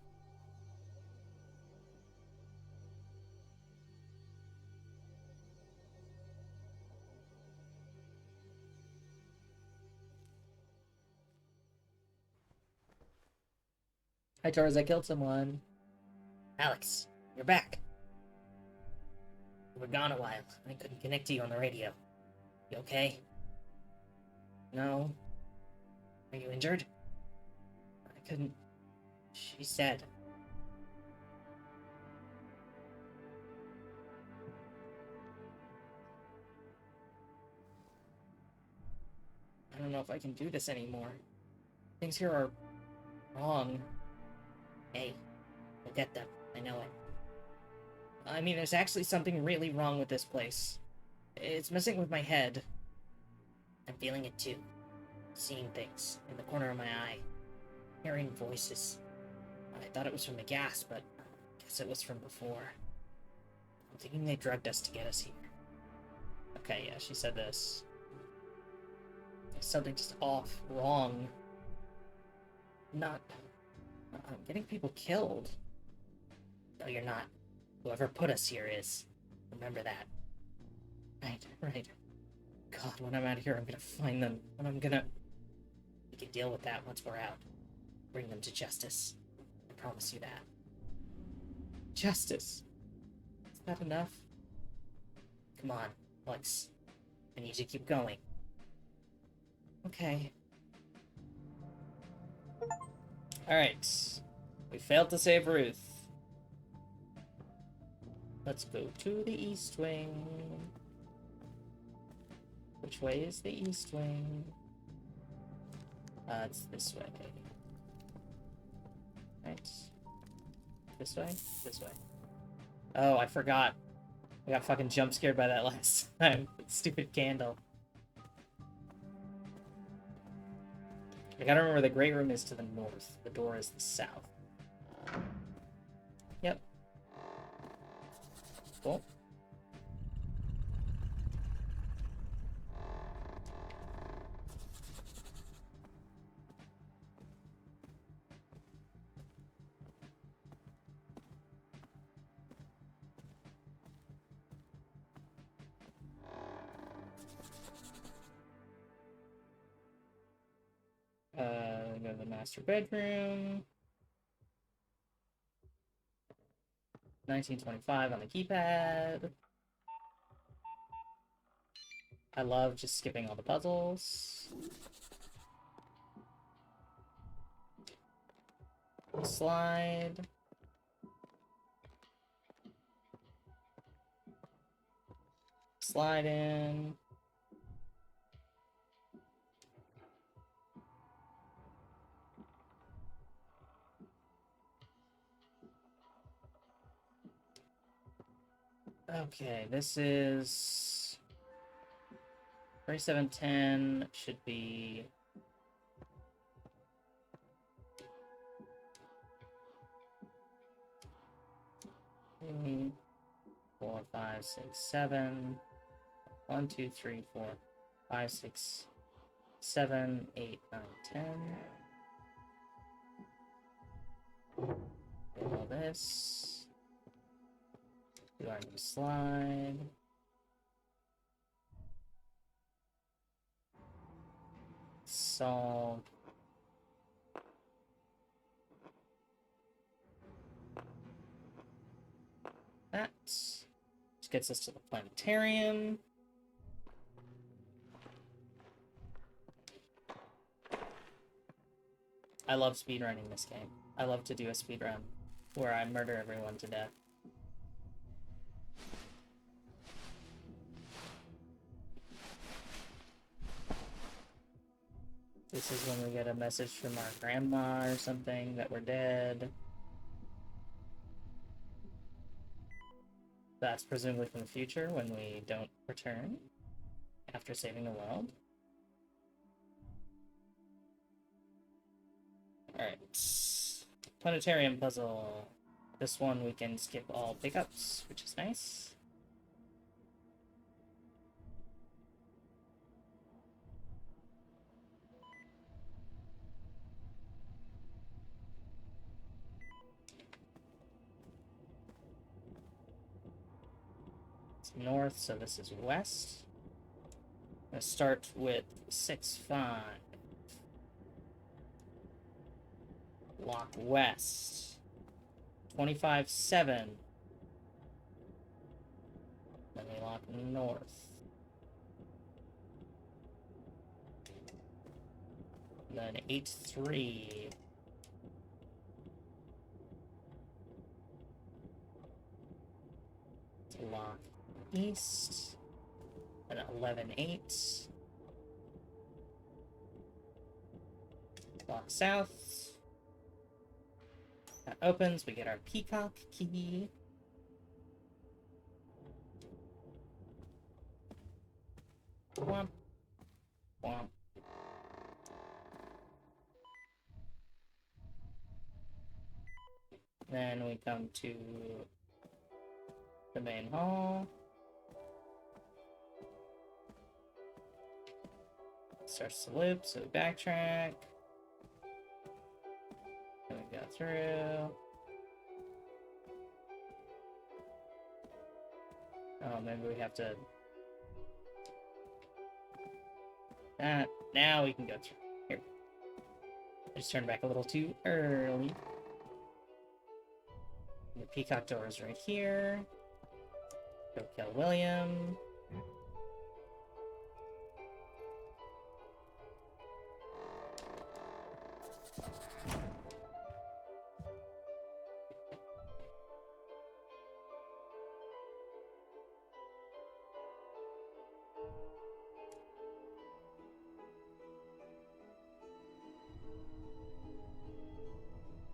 Hi, Torres, I killed someone. Alex, you're back. You were gone a while. I couldn't connect to you on the radio. You okay? No, Are you injured? I couldn't. She said. I don't know if I can do this anymore. Things here are wrong. Hey, we'll get them. I know it. I mean, there's actually something really wrong with this place. It's messing with my head. I'm feeling it too. Seeing things in the corner of my eye. Hearing voices. I thought it was from the gas, but I guess it was from before. I'm thinking they drugged us to get us here. Okay, yeah, she said this. There's something just off, wrong. Not... I'm getting people killed. No, you're not. Whoever put us here is. Remember that. Right, right. God, when I'm out of here, I'm gonna find them. And I'm gonna... We can deal with that once we're out. Bring them to justice. I promise you that. Justice. Is that enough? Come on, Alex. I need you to keep going. Okay. Alright. We failed to save Ruth. Let's go to the East Wing. Which way is the East Wing? It's this way. Right. This way? This way. Oh, I forgot. I got fucking jump scared by that last time. Stupid candle. I gotta remember the great room is to the north. The door is the south. Yep. Cool. Go to the master bedroom. 1925 on the keypad. I love just skipping all the puzzles. Slide. Slide in. Okay, this is 3710 should be 4, 5, 6, 7. 1, 2, 3, 4, 5, 6, 7, 8, 9, 10. Do all this. Do our new slide. Solve. That. Which gets us to the planetarium. I love speedrunning this game. I love to do a speedrun where I murder everyone to death. This is when we get a message from our grandma or something that we're dead. That's presumably from the future when we don't return after saving the world. Alright. Planetarium puzzle. This one we can skip all pickups, which is nice. It's north, so this is west. I'm gonna start with 6-5. Lock west. 25-7. Then we lock north. Then 8-3. Lock east. And 11-8. Lock south. That opens. We get our peacock key. Womp. Womp. Then we come to the main hall. Starts to loop, so we backtrack. Then we go through. Oh, maybe we have to... now we can go through. Here. I just turned back a little too early. The peacock door is right here. Go kill William.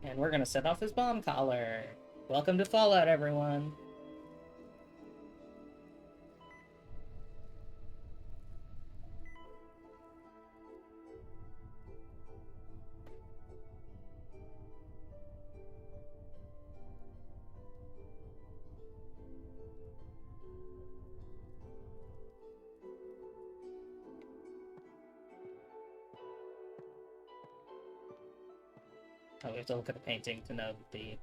And we're gonna set off his bomb collar. Welcome to Fallout, everyone. Oh, we have to look at the painting to know that the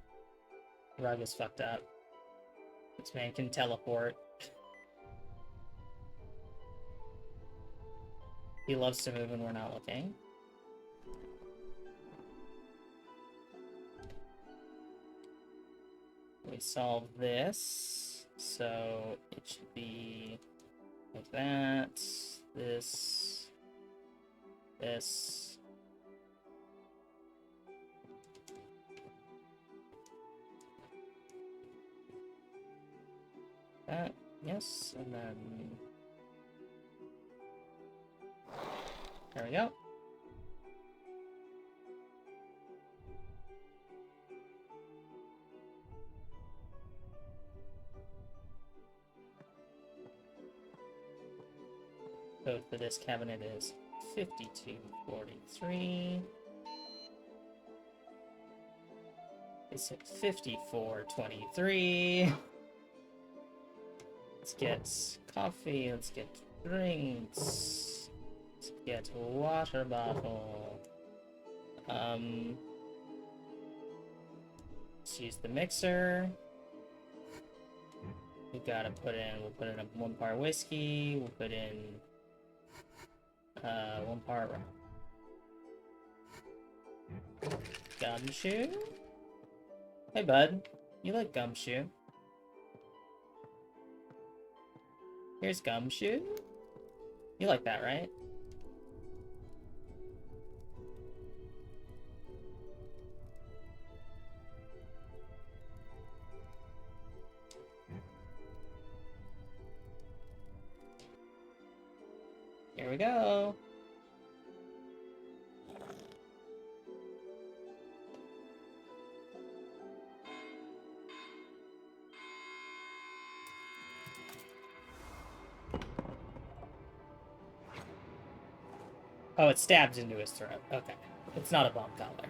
rug is fucked up. This man can teleport. He loves to move when we're not looking. We solve this, so it should be like that. This. That, yes, and then there we go. Code for this cabinet is 5243. It's at 5423. Let's get coffee, let's get drinks, let's get water bottle. Let's use the mixer. We gotta put in, we'll put in a 1 part whiskey, we'll put in 1 part gumshoe. Hey bud, you like gumshoe? Here's gumshoe. You like that, right? Here we go. Oh, it stabs into his throat. Okay. It's not a bomb collar.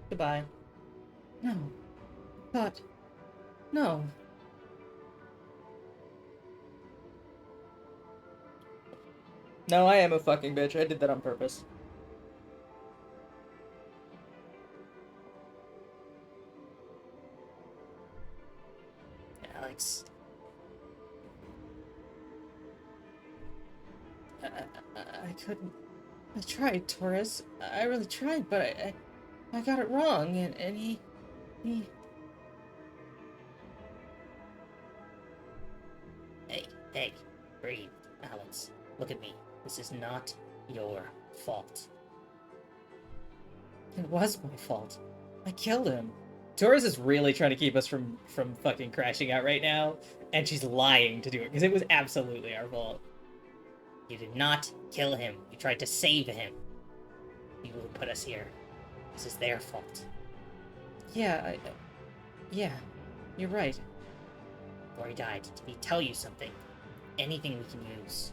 Goodbye. No. God. No. No, I am a fucking bitch. I did that on purpose. Alex, I couldn't. I tried, Torres. I really tried, but I got it wrong, and he... hey, breathe. Alex, look at me. This is not your fault. It was my fault. I killed him. Torres is really trying to keep us from fucking crashing out right now, and she's lying to do it, because it was absolutely our fault. You did not kill him. You tried to save him. People who put us here. This is their fault. Yeah, yeah, you're right. Before he died, did he tell you something? Anything we can use?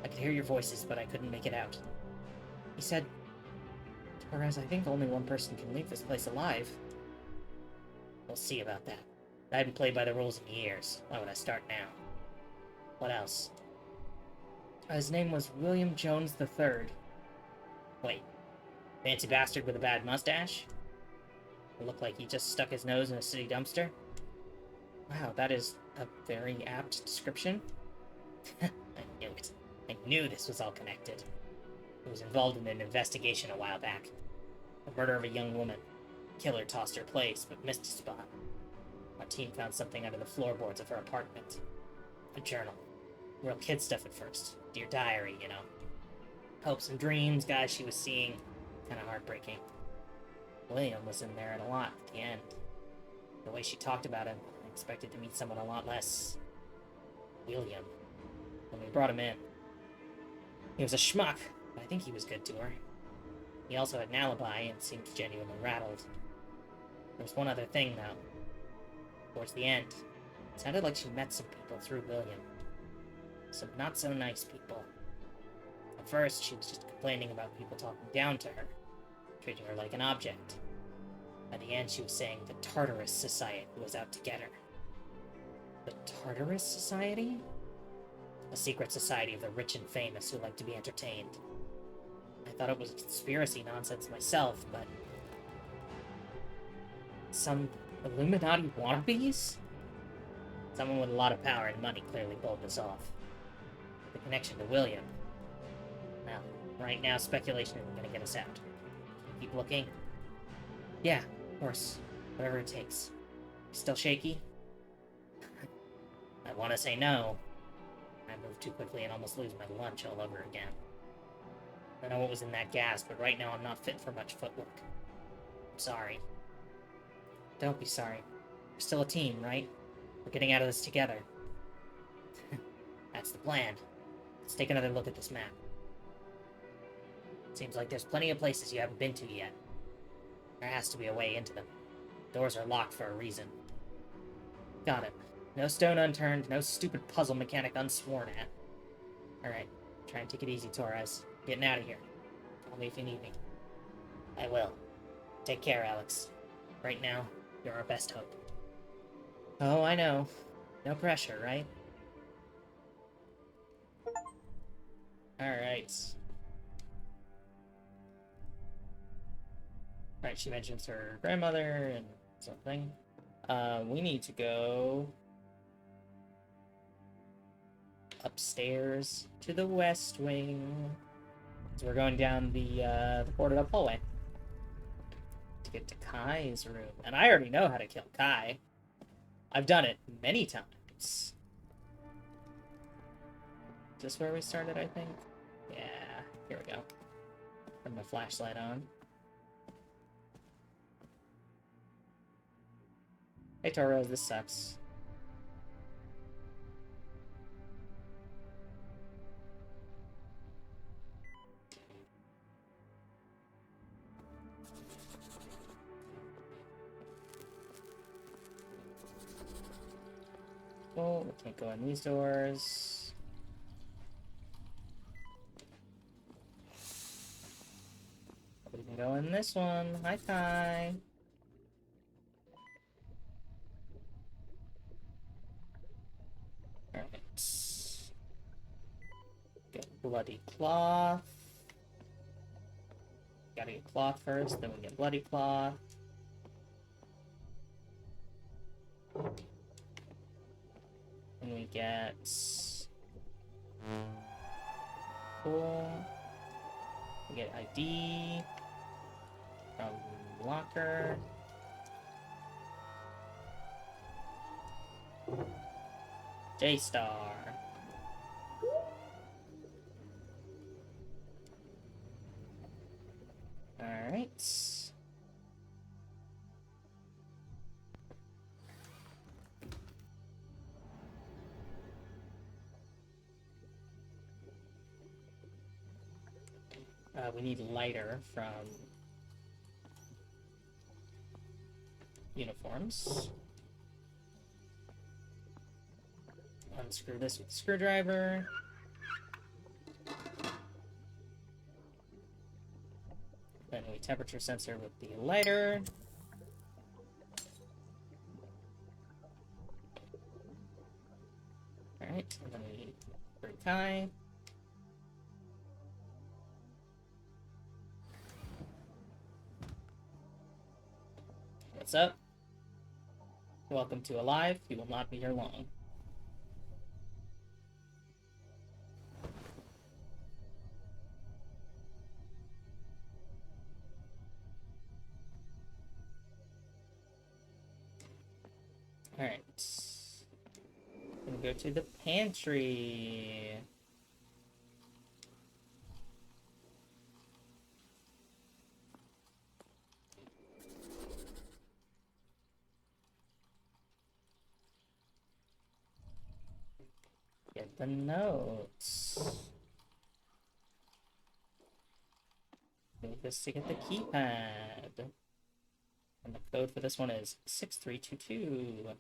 I could hear your voices, but I couldn't make it out. He said, Torres, I think only one person can leave this place alive. We'll see about that. I haven't played by the rules in years. Why would I start now? What else? His name was William Jones III. Wait. Fancy bastard with a bad mustache? It looked like he just stuck his nose in a city dumpster? Wow, that is a very apt description. I knew it. I knew this was all connected. I was involved in an investigation a while back. The murder of a young woman. Killer tossed her place, but missed a spot. Our team found something under the floorboards of her apartment. A journal. Real kid stuff at first. Dear diary, you know. Hopes and dreams, guys she was seeing. Kinda heartbreaking. William was in there a lot at the end. The way she talked about him, I expected to meet someone a lot less... William. When we brought him in. He was a schmuck, but I think he was good to her. He also had an alibi and seemed genuinely rattled. There was one other thing, though. Towards the end, it sounded like she met some people through William. Some not-so-nice people. At first, she was just complaining about people talking down to her, treating her like an object. By the end, she was saying the Tartarus Society was out to get her. The Tartarus Society? A secret society of the rich and famous who like to be entertained. I thought it was conspiracy nonsense myself, but... Some Illuminati wannabes? Someone with a lot of power and money clearly pulled this off. The connection to William. Well, right now speculation isn't going to get us out. Keep looking? Yeah, of course. Whatever it takes. Still shaky? I want to say no. I moved too quickly and almost lose my lunch all over again. I know what was in that gas, but right now I'm not fit for much footwork. I'm sorry. Don't be sorry. We're still a team, right? We're getting out of this together. That's the plan. Let's take another look at this map. Seems like there's plenty of places you haven't been to yet. There has to be a way into them. Doors are locked for a reason. Got it. No stone unturned, no stupid puzzle mechanic unsworn at. Alright, try and take it easy, Torres. Getting out of here. Call me if you need me. I will. Take care, Alex. Right now, you're our best hope. Oh, I know. No pressure, right? Alright. Right, she mentions her grandmother and something. We need to go upstairs to the west wing. So we're going down the boarded up hallway to get to Kai's room. And I already know how to kill Kai. I've done it many times. Is this where we started, I think? Yeah, here we go. Turn my flashlight on. Hey Torres, this sucks. Oh, we can't go in these doors. We can go in this one. Hi, Kai. Alright. Get bloody cloth. Gotta get cloth first, then we get bloody cloth. And we get... Cool. We get ID from locker. J-Star. Alright. We need lighter from uniforms. Unscrew this with the screwdriver. Then we temperature sensor with the lighter. Alright, and then we break tie. What's up? Welcome to Alive. You will not be here long. Alright. Gonna go to the pantry. Get the notes. Move this to get the keypad. And the code for this one is 6322.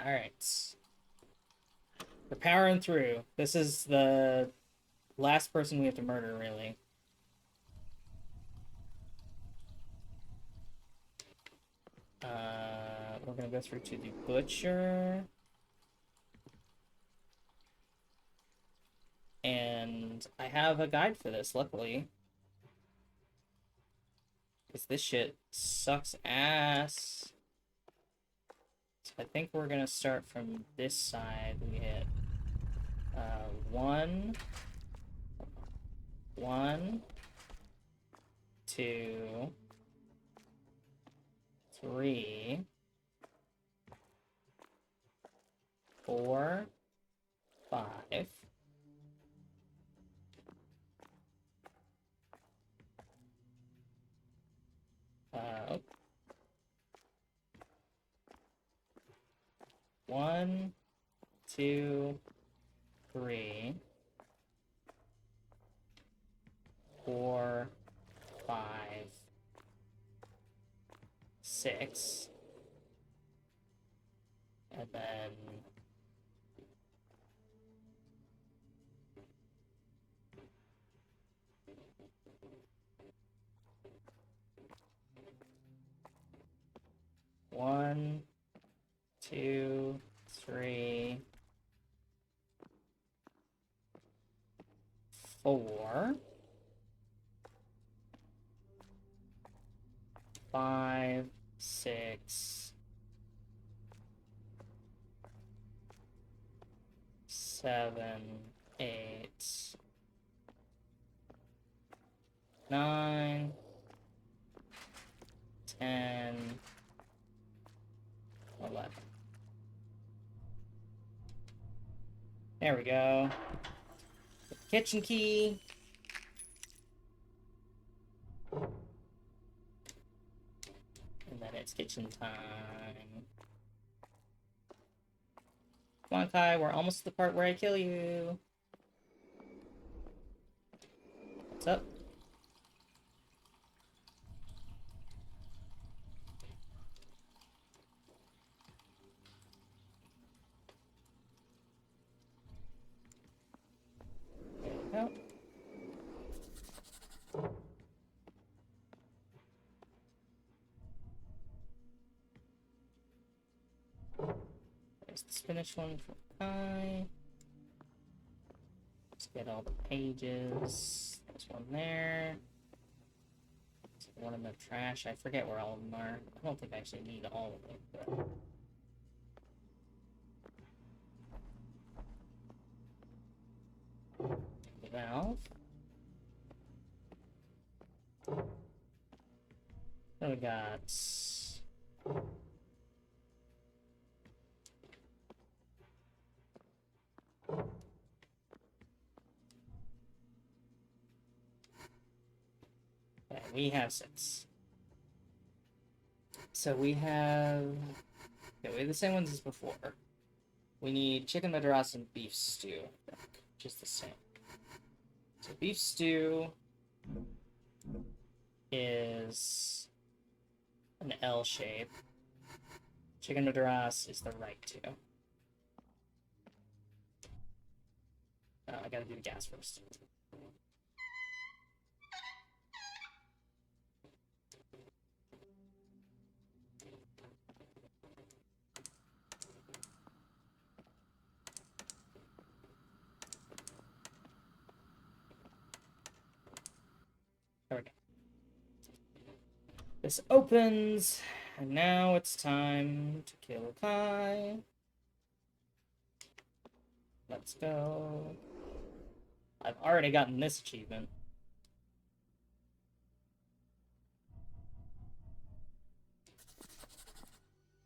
Alright. We're powering through. This is the last person we have to murder, really. We're gonna go through to the butcher. And I have a guide for this, luckily. Because this shit sucks ass. So I think we're gonna start from this side. We hit 1, 2, 3, 4, 5. 1, 2, 3, 4, 5, 6, and then 1, 2, 3, 4, 5, 6, 7, 8, 9, 10, 11. There we go. Kitchen key. And then it's kitchen time. Come on, Kai, we're almost to the part where I kill you. What's up? There we go. finish one for Kai. Let's get all the pages. There's one there. There's one in the trash. I forget where all of them are. I don't think I actually need all of them, but... Valve. Then we got... Okay, we have 6. So we have... Okay, we have the same ones as before. We need chicken madras and beef stew, I think, which is the same. So beef stew is an L shape. Chicken madras is the right 2. I gotta do the gas first. There we go. This opens, and now it's time to kill Kai. Let's go. I've already gotten this achievement.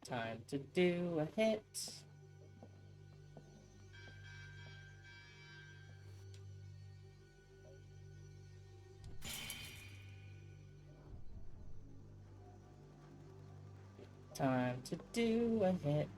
Time to do a hit. Time to do a hit.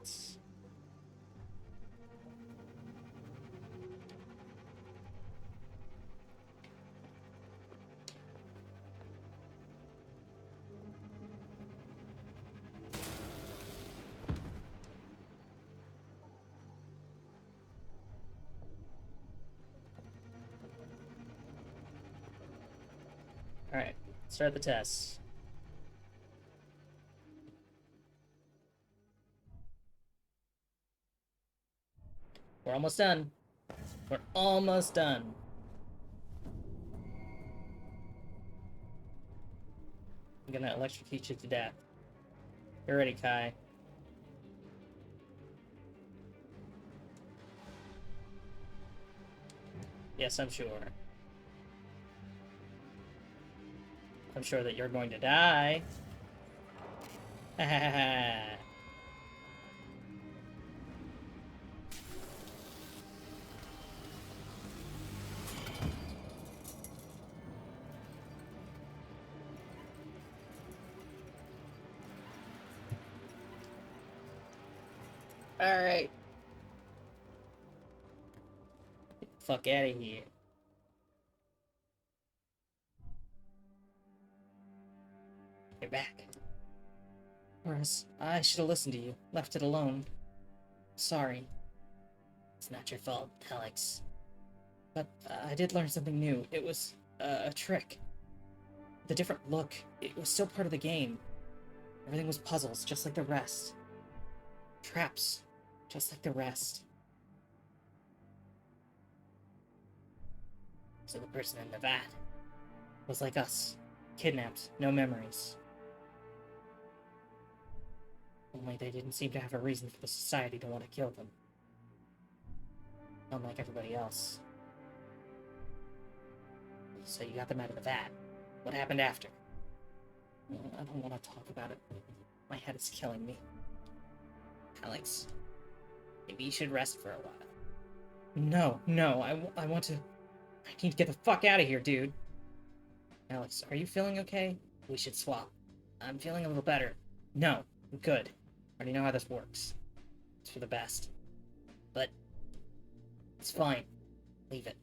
Alright, start the test. We're almost done. We're almost done. I'm gonna electrocute you to death. You're ready, Kai. Yes, I'm sure. I'm sure that you're going to die. Ha ha ha ha. Alright. Get the fuck out of here. You're back. Horace, I should have listened to you. Left it alone. Sorry. It's not your fault, Alex. But I did learn something new. It was a trick. The different look, it was still part of the game. Everything was puzzles, just like the rest. Traps, just like the rest. So the person in the vat was like us. Kidnapped, no memories. Only they didn't seem to have a reason for the society to want to kill them. Unlike everybody else. So you got them out of the vat. What happened after? I don't want to talk about it. My head is killing me. Alex, maybe you should rest for a while. No, I want to... I need to get the fuck out of here, dude. Alex, are you feeling okay? We should swap. I'm feeling a little better. No, I'm good. I already know how this works. It's for the best. But... it's fine. Leave it.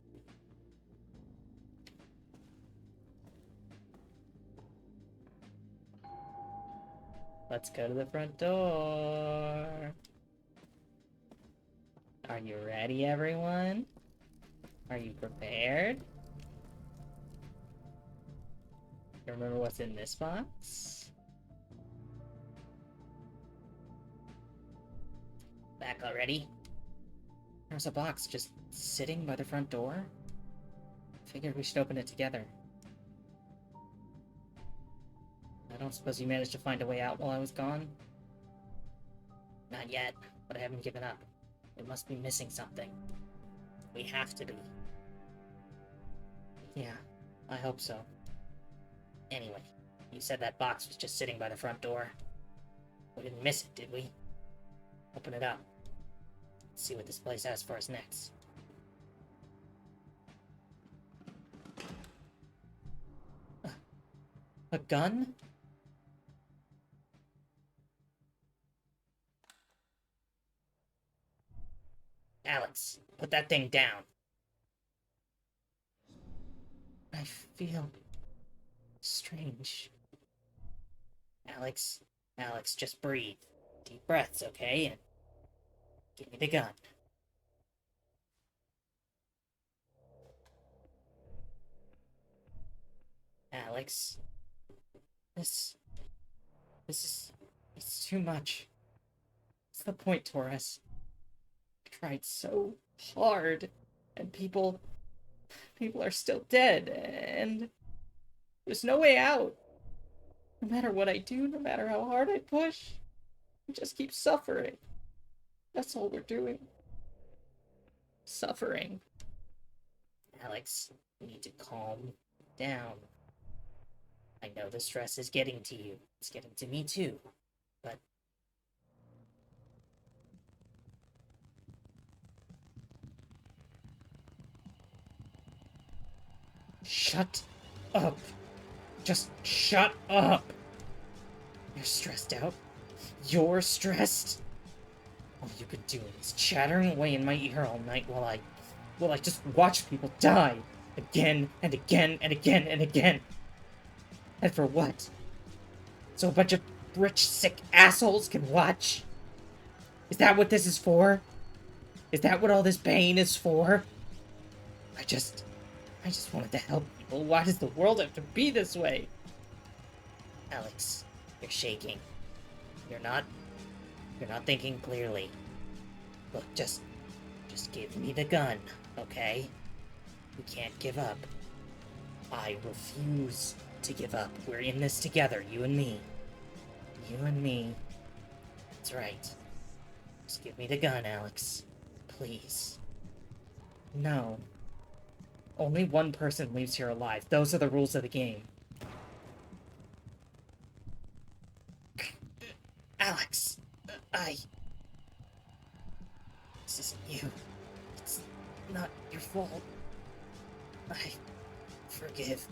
Let's go to the front door. Are you ready, everyone? Are you prepared? You remember what's in this box? Back already? There's a box just sitting by the front door. Figured we should open it together. I don't suppose you managed to find a way out while I was gone? Not yet, but I haven't given up. We must be missing something. We have to be. Yeah, I hope so. Anyway, you said that box was just sitting by the front door. We didn't miss it, did we? Open it up. Let's see what this place has for us next. A gun? Alex, put that thing down. I feel strange. Alex, just breathe. Deep breaths, okay? And give me the gun. Alex, This is... It's too much. What's the point, Torres? I tried so hard, and people are still dead, and there's no way out. No matter what I do, no matter how hard I push, we just keep suffering. That's all we're doing. Suffering. Alex, you need to calm down. I know the stress is getting to you. It's getting to me too. But shut up. Just shut up. You're stressed out. You're stressed. All you've been doing is chattering away in my ear all night while I just watch people die. Again and again and again and again. And for what? So a bunch of rich, sick assholes can watch? Is that what this is for? Is that what all this pain is for? I just wanted to help people. Why does the world have to be this way? Alex, you're shaking. You're not thinking clearly. Look, just give me the gun, okay? We can't give up. I refuse to give up. We're in this together, you and me. You and me. That's right. Just give me the gun, Alex. Please. No. Only one person leaves here alive. Those are the rules of the game. Alex! This isn't you. It's not your fault. I forgive.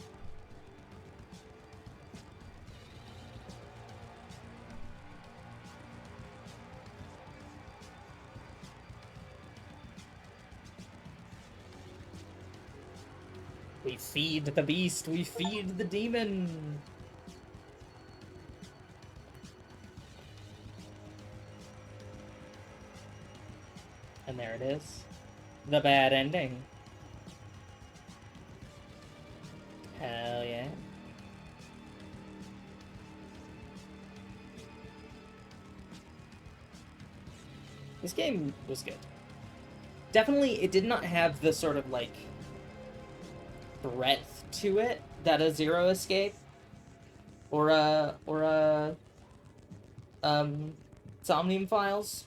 We feed the beast, we feed the demon. And there it is. The bad ending. Hell yeah. This game was good. Definitely, it did not have the sort of, like, breadth to it that a Zero Escape or a Somnium Files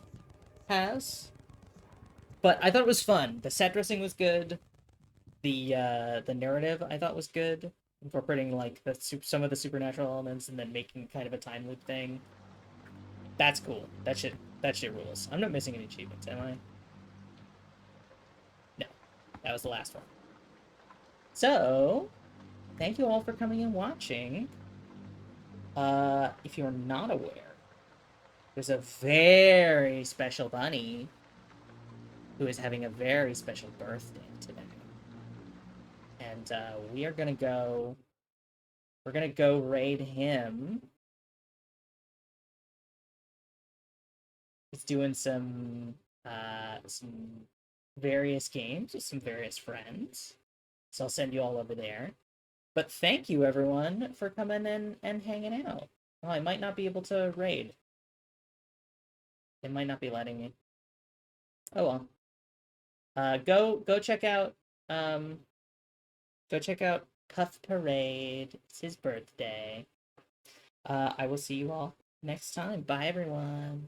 has. But I thought it was fun. The set dressing was good. The narrative I thought was good, incorporating like some of the supernatural elements and then making kind of a time loop thing. That's cool. That shit rules. I'm not missing any achievements, am I? No, that was the last one. So, thank you all for coming and watching. If you're not aware, there's a very special bunny who is having a very special birthday today. And we're gonna go raid him. He's doing some various games with some various friends. So I'll send you all over there. But thank you everyone for coming in and hanging out. Oh, I might not be able to raid. They might not be letting me. Oh well. Check out um go check out Puff Parade. It's his birthday. I will see you all next time. Bye everyone.